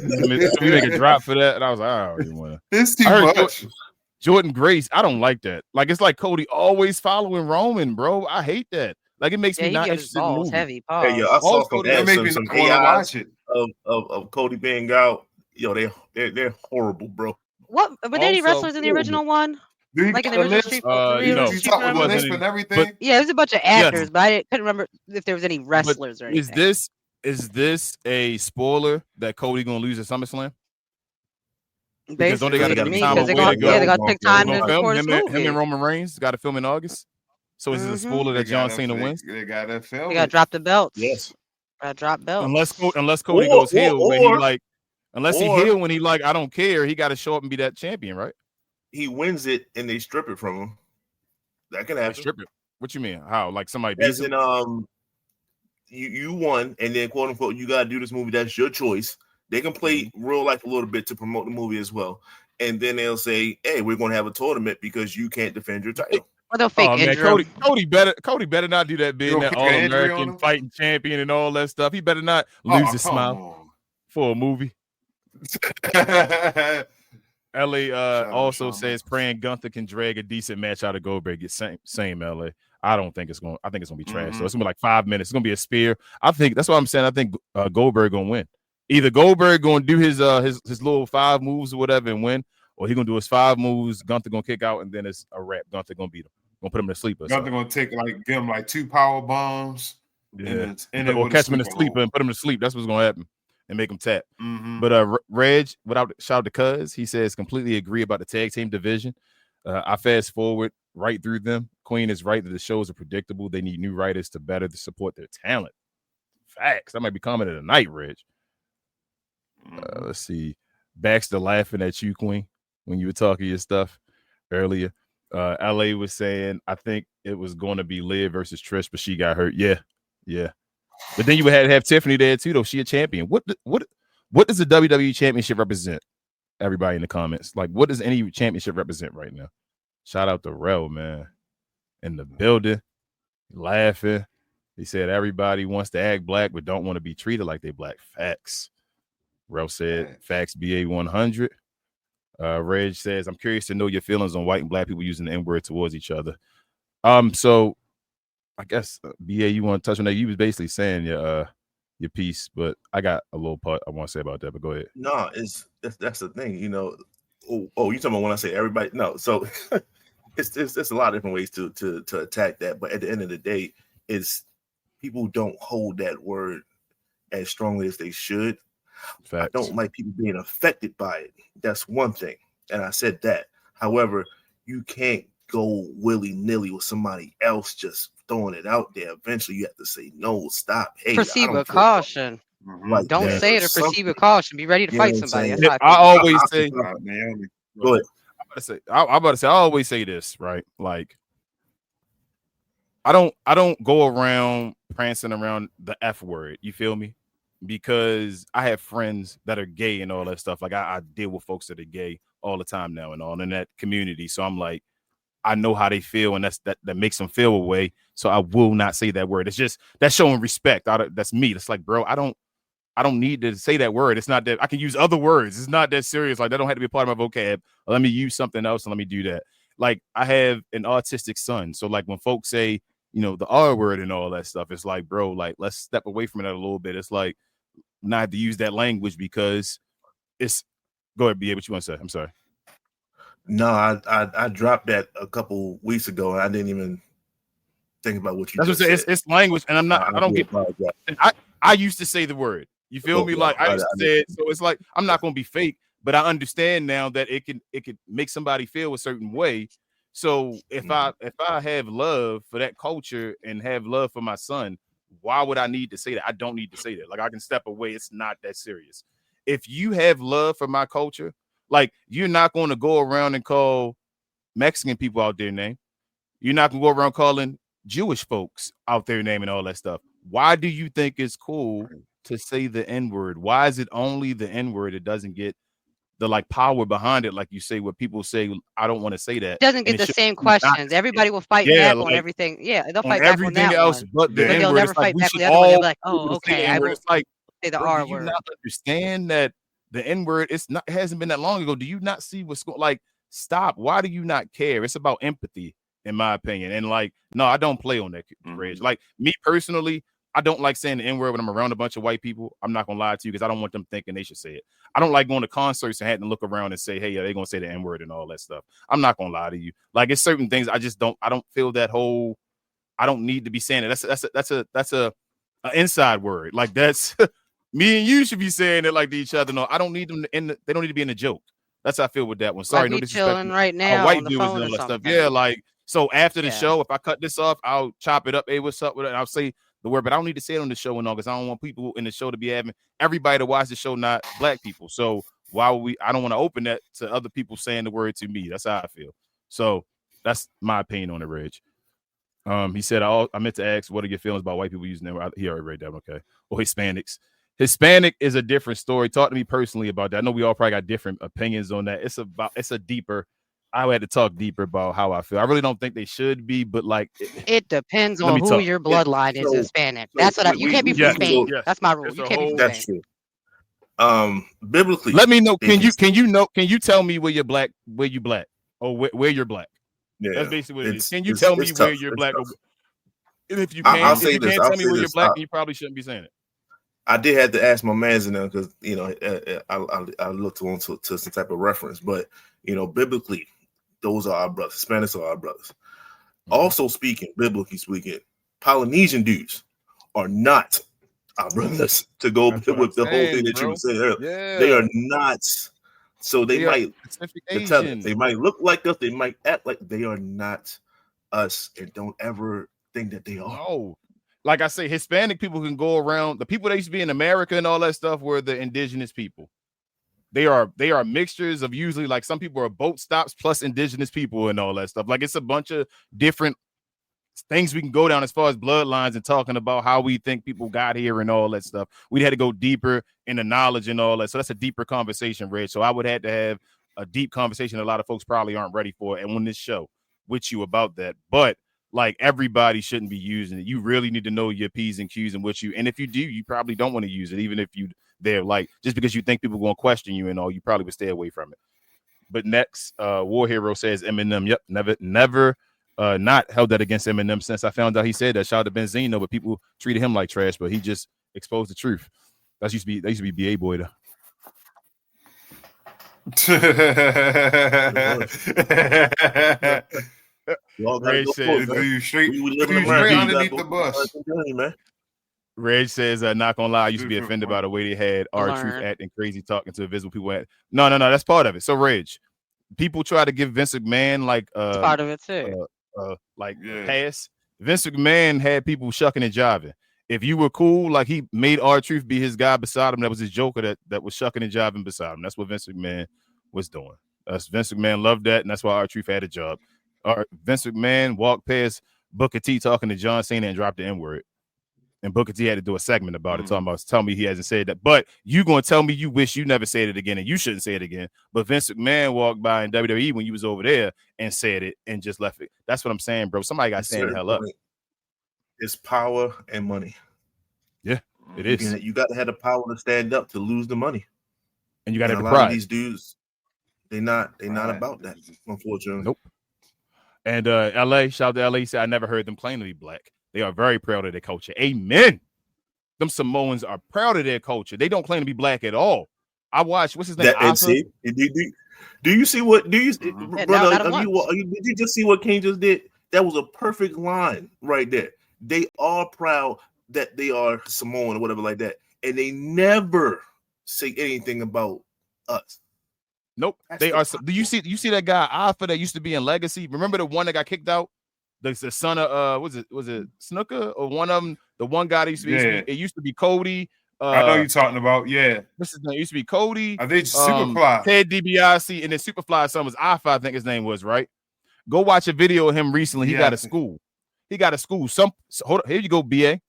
we make a drop for that, and I was like, I don't even want to. It's too I heard much. Jordan Grace. I don't like that. Like, it's like Cody always following Roman, bro. I hate that. Like, it makes Yeah, me he not gives interested in the balls movie. heavy. Hey, yo, I Pause. saw Also, some that ads, make me some not wanna AIs watch it. of Cody being out. Yo, they're horrible, bro. What? Were there any Also, wrestlers in the original one? Do you Like in got the a original list? Street no. You Street talk with the Fighter? list and everything? Yeah, it was a bunch of Yes. actors, but I couldn't remember if there was any wrestlers or Is anything. this a spoiler that Cody gonna lose at SummerSlam? Because don't they Basically, gotta to get me, time because away they're to gonna, go? they gotta take time They're to gonna film record this him and movie. Roman Reigns. Got to film in August. So is it a spoiler that John Cena wins? They got to film. They gotta drop the belts. Yes. Gotta drop belts. Unless Cody Or- goes heel when he or- like, unless he or- heel when he like, I don't care. He got to show up and be that champion, right? He wins it and they strip it from him. That can Like, happen. strip it. What you mean? How? Like somebody beats As in, him? you won, and then quote unquote, you gotta do this movie. That's your choice. They can play real life a little bit to promote the movie as well, and then they'll say, "Hey, we're gonna have a tournament because you can't defend your title." Or they'll fake Oh man, injure him. Cody better not do that. Being You that gonna kick an injury on All-American him? fighting champion and all that stuff, he better not lose his smile for a movie. LA also says praying Gunther can drag a decent match out of Goldberg. Same LA. I think it's gonna be trash. So it's gonna be like 5 minutes. It's gonna be a spear. I think that's what I'm saying. I think Goldberg gonna win. Either Goldberg gonna do his little 5 moves or whatever and win, or he gonna do his 5 moves. Gunther gonna kick out and then it's a wrap. Gunther gonna beat him. Gonna put him to sleep. Gunther gonna take give him like 2 power bombs. Yeah, or catch him in a sleeper and put him to sleep. That's what's gonna happen. And make him tap. Mm-hmm. But Reg, without shout out to Cuz, he says completely agree about the tag team division. I fast forward right through them. Queen is right that the shows are predictable. They need new writers to better to support their talent. Facts. That might be coming at a night, Rich. Let's see. Baxter laughing at you, Queen, when you were talking your stuff earlier. LA was saying, I think it was going to be Liv versus Trish, but she got hurt. Yeah. But then you would have Tiffany there too, though. She a champion. What does the WWE Championship represent? Everybody in the comments, like, what does any championship represent right now? Shout out to Rel, man, in the building, laughing. He said everybody wants to act black, but don't want to be treated like they black. Facts. Rel said facts. BA 100. Reg says, I'm curious to know your feelings on white and black people using the N-word towards each other. So I guess BA, you want to touch on that? You was basically saying your piece, but I got a little part I want to say about that, but go ahead. No, that's the thing, you know. Oh, you talking about when I say everybody? No, so it's a lot of different ways to attack that, but at the end of the day, it's people don't hold that word as strongly as they should. Facts. I don't like people being affected by it. That's one thing, and I said that. However, you can't go willy-nilly with somebody else just throwing it out there. Eventually, you have to say no, stop. Hey, proceed with caution. Like don't say it or proceed with caution. Be ready to fight somebody. That's I always say. Go ahead. I'm about to say. I always say this, right? Like, I don't go around prancing around the F word. You feel me? Because I have friends that are gay and all that stuff. Like, I deal with folks that are gay all the time now and all in that community. So I'm like, I know how they feel, and that makes them feel away. So I will not say that word. It's just that's showing respect. That's me. It's like, bro, I don't need to say that word. It's not that I can use other words. It's not that serious. Like, that don't have to be a part of my vocab. Let me use something else and let me do that. Like, I have an autistic son. So like when folks say, you know, the R word and all that stuff, it's like, bro, like, let's step away from it a little bit. It's like not to use that language because it's go ahead, BA, what you want to say? I'm sorry. No, I dropped that a couple weeks ago and I didn't even think about what you just said. It's language, and I don't get I used to say the word. You feel me? Like I used to say it, so it's like I'm not gonna be fake, but I understand now that it could make somebody feel a certain way. So if I have love for that culture and have love for my son, why would I need to say that? I don't need to say that. Like, I can step away. It's not that serious. If you have love for my culture, like, you're not going to go around and call Mexican people out their name. You're not going to go around calling Jewish folks out their name and all that stuff. Why do you think it's cool to say the N-word? Why is it only the N-word? It doesn't get the like power behind it, like you say, where people say, I don't want to say that. It doesn't get the same questions. Everybody will fight back on everything. Yeah, they'll fight back on that else, one. but the they'll never fight back on the other one. They'll be like, oh, okay, I will say the R word. Do you not understand that the N-word, it hasn't been that long ago? Do you not see what's going? Like, stop. Why do you not care? It's about empathy, in my opinion. And like, no, I don't play on that bridge. Like, me personally, I don't like saying the N-word when I'm around a bunch of white people. I'm not gonna lie to you because I don't want them thinking they should say it. I don't like going to concerts and having to look around and say, hey, yeah, they're gonna say the N-word and all that stuff. I'm not gonna lie to you. Like, it's certain things I don't feel that whole. I don't need to be saying it. That's a inside word. Like, that's me and you should be saying it like to each other. No, I don't need them they don't need to be in a joke. That's how I feel with that one. Sorry, like no disrespect. Chilling right now white on the dudes phone and all or that stuff. something. Yeah, like, so after the show, if I cut this off, I'll chop it up. Hey, what's up with it? And I'll say the word, but I don't need to say it on the show and all because I don't want people in the show to be having everybody to watch the show, not black people. So why would I don't want to open that to other people saying the word to me. That's how I feel. So that's my opinion on it, Reg. He said, I meant to ask, what are your feelings about white people using them? He already read that. Okay. Or Hispanics. Hispanic is a different story. Talk to me personally about that. I know we all probably got different opinions on that. It's a deeper. I had to talk deeper about how I feel. I really don't think they should be, but like it depends on who your bloodline is. Hispanic. That's what you can't be from Spain. That's my rule. You can't be from Spain. True. Biblically, let me know. Can you tell me where you black or where you're black? Yeah, that's basically what it is. Can you tell me where you're black? If you can't, I'll say this. Tell me where you're black, you probably shouldn't be saying it. I did have to ask my mans in there because I looked to some type of reference, but biblically, those are our brothers. Hispanics are our brothers. Also biblically speaking, Polynesian dudes are not our brothers. To go with the whole thing that you were saying earlier, they are not. So they might look like us. They might act like they are not us and don't ever think that they are. No. Like I say, Hispanic people can go around. The people that used to be in America and all that stuff were the indigenous people. They are mixtures of usually, like, some people are boat stops plus indigenous people and all that stuff. Like, it's a bunch of different things we can go down as far as bloodlines and talking about how we think people got here and all that stuff. We had to go deeper in the knowledge and all that. So that's a deeper conversation, Reg. So I would have to have a deep conversation. A lot of folks probably aren't ready for it, and on this show with you about that. But like, everybody shouldn't be using it. You really need to know your P's and Q's and what you, and if you do, you probably don't want to use it, even if you they're like, just because you think people are going to question you and all, you probably would stay away from it. But next, War Hero says Eminem. Yep, never not held that against Eminem since I found out he said that. Shout out to Benzino, but people treated him like trash, but he just exposed the truth. That used to be BA boy though. Ray says, underneath the bus. Reg says, not gonna lie, I used to be offended by the way they had R-Truth acting crazy, talking to invisible people. No, that's part of it. So, Reg, people try to give Vince McMahon like part of it too. Pass. Vince McMahon had people shucking and jiving. If you were cool, like, he made R-Truth be his guy beside him. That was his joker that was shucking and jiving beside him. That's what Vince McMahon was doing. Vince McMahon loved that, and that's why R-Truth had a job. Vince McMahon walked past Booker T talking to John Cena and dropped the N-word. And Booker T had to do a segment about it, tell me he hasn't said that. But you going to tell me you wish you never said it again, and you shouldn't say it again. But Vince McMahon walked by in WWE when you was over there and said it and just left it. That's what I'm saying, bro. Somebody got to stand the hell up. It's power and money. Yeah, it is. You got to have the power to stand up to lose the money. And you got to have the pride. A lot of these dudes, they're not about that, unfortunately. Nope. And LA, shout out to LA, he said, I never heard them claim to be black. They are very proud of their culture. Amen. Them Samoans are proud of their culture. They don't claim to be black at all. I watched, what's his name? Do you see what? Did you just see what King just did? That was a perfect line right there. They are proud that they are Samoan or whatever like that, and they never say anything about us. Nope. They are. Do you see that guy Alpha that used to be in Legacy? Remember the one that got kicked out? The son of was it Snooker or one of them? The one guy that used to be, it used to be Cody. I know you're talking about. Yeah, this is it used to be Cody. I think Superfly, Ted DiBiase, and then Superfly. Son was Alpha, I think his name was, right. Go watch a video of him recently. He got a school. Hold on, here you go, BA.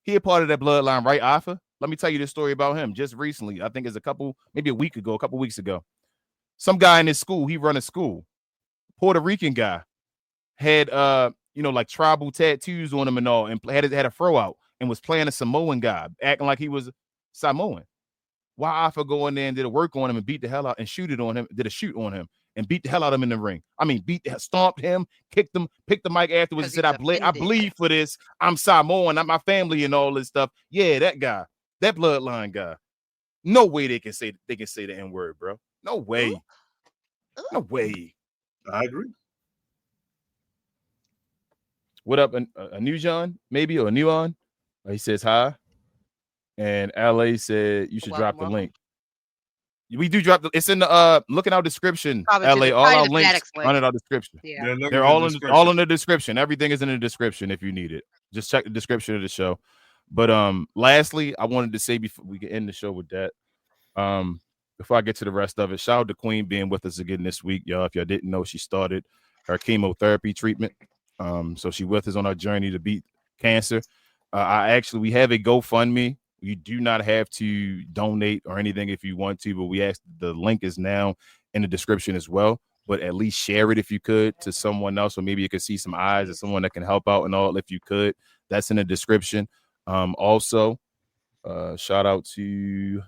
He a part of that bloodline, right, Alpha? Let me tell you this story about him just recently. I think it's a couple weeks ago. Some guy in his school, he run a school. Puerto Rican guy had like tribal tattoos on him and all, and had a throw out and was playing a Samoan guy, acting like he was Samoan. Why Alpha go in there and did a work on him and beat the hell out and shoot on him and beat the hell out of him in the ring. I mean, stomped him, kicked him, picked the mic afterwards and said, I bleed for this. I'm Samoan, I'm my family and all this stuff. Yeah, that guy, that bloodline guy. No way they can say the N-word, bro. No way. No way. I agree. What up, a new John, maybe, or a new on? He says hi. And LA said you should drop the link. We do drop it's in the look at our description. LA, all our links under our description. Yeah. They're all in the description. Everything is in the description if you need it. Just check the description of the show. But lastly, I wanted to say before we can end the show with that. Before I get to the rest of it, shout out to Queen being with us again this week, y'all. If y'all didn't know, she started her chemotherapy treatment. So she with us on our journey to beat cancer. We have a GoFundMe. You do not have to donate or anything if you want to, but we asked, the link is now in the description as well. But at least share it if you could to someone else, or maybe you could see some eyes or someone that can help out and all. If you could, that's in the description. Also, shout out to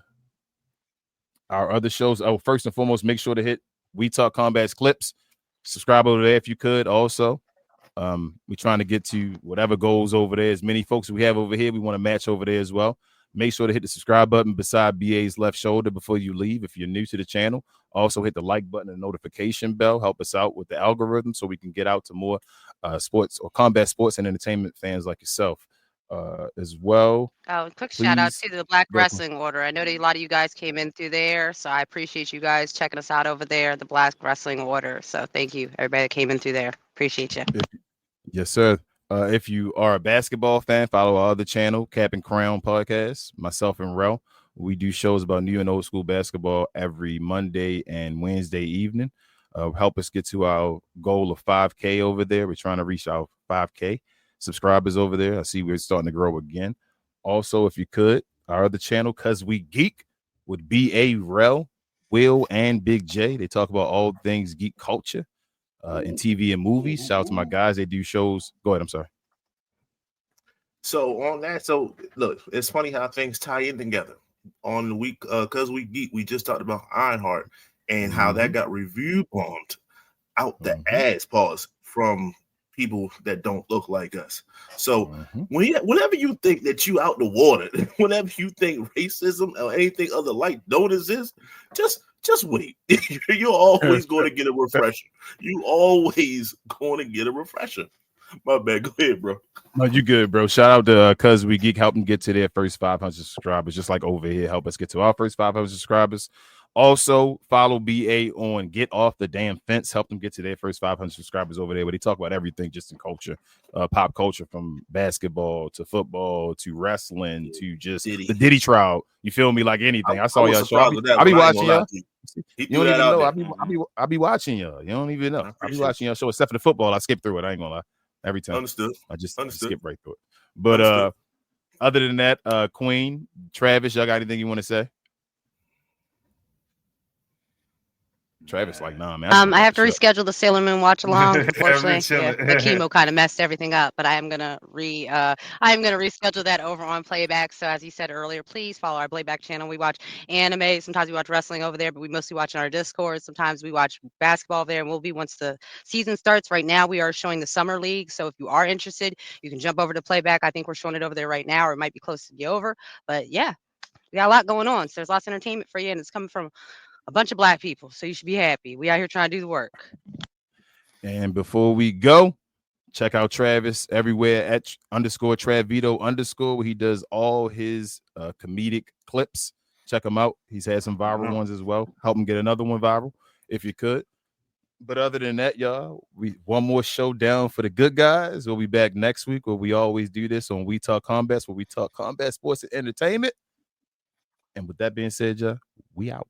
our other shows. Oh, first and foremost, make sure to hit We Talk Combat's clips. Subscribe over there if you could. Also, we're trying to get to whatever goes over there. As many folks we have over here, we want to match over there as well. Make sure to hit the subscribe button beside BA's left shoulder before you leave if you're new to the channel. Also, hit the like button and notification bell. Help us out with the algorithm so we can get out to more sports or combat sports and entertainment fans like yourself as well. Oh, quick shout out to the Black Wrestling Order. I know that a lot of you guys came in through there, so I appreciate you guys checking us out over there, the Black Wrestling Order. So thank you, everybody that came in through there. Appreciate you. Yes, sir. If you are a basketball fan, follow our other channel, Cap and Crown Podcast. Myself and Rel, we do shows about new and old school basketball every Monday and Wednesday evening. Help us get to our goal of 5K over there. We're trying to reach our 5K subscribers over there. I see we're starting to grow again. Also, if you could, our other channel, Cause We Geek, with B.A. Rel, Will, and Big J. They talk about all things geek culture. In TV and movies. Shout out to my guys. They do shows. Go ahead. I'm sorry. So on that, so look, it's funny how things tie in together. On the week, Cause We Geek, we just talked about Ironheart and how that got review bombed out the ass, pause, from people that don't look like us. So whenever you think that you out the water, whenever you think racism or anything other like don't exist, just wait. You're always going to get a refresher. You always going to get a refresher. My bad. Go ahead, bro. No, you good, bro. Shout out to Cuz We Geek, help them get to their first 500 subscribers, just like over here. Help us get to our first 500 subscribers. Also, follow BA on Get Off the Damn Fence. Help them get to their first 500 subscribers over there, where they talk about everything just in culture, pop culture, from basketball to football to wrestling to just the Diddy trial. You feel me? Like anything. I saw y'all show. I be watching y'all. You don't even know. I be watching y'all. You don't even know. I be watching y'all show. Except for the football, I skip through it. I ain't gonna lie. Every time. Understood. I just skip right through it. But other than that, Queen, Travis, y'all got anything you want to say? Travis, like, nah, man. I have to reschedule the Sailor Moon watch along. Unfortunately, the chemo kind of messed everything up. But I am gonna reschedule that over on Playback. So as you said earlier, please follow our Playback channel. We watch anime. Sometimes we watch wrestling over there, but we mostly watch on our Discord. Sometimes we watch basketball there, and we'll be once the season starts. Right now, we are showing the Summer League. So if you are interested, you can jump over to Playback. I think we're showing it over there right now, or it might be close to be over. But yeah, we got a lot going on. So there's lots of entertainment for you, and it's coming from a bunch of Black people, so you should be happy. We out here trying to do the work. And before we go, check out Travis everywhere at _Travito_, where he does all his comedic clips. Check him out. He's had some viral ones as well. Help him get another one viral if you could. But other than that, y'all, one more show down for the good guys. We'll be back next week, where we always do this on We Talk Combat, where we talk combat sports and entertainment. And with that being said, y'all, we out.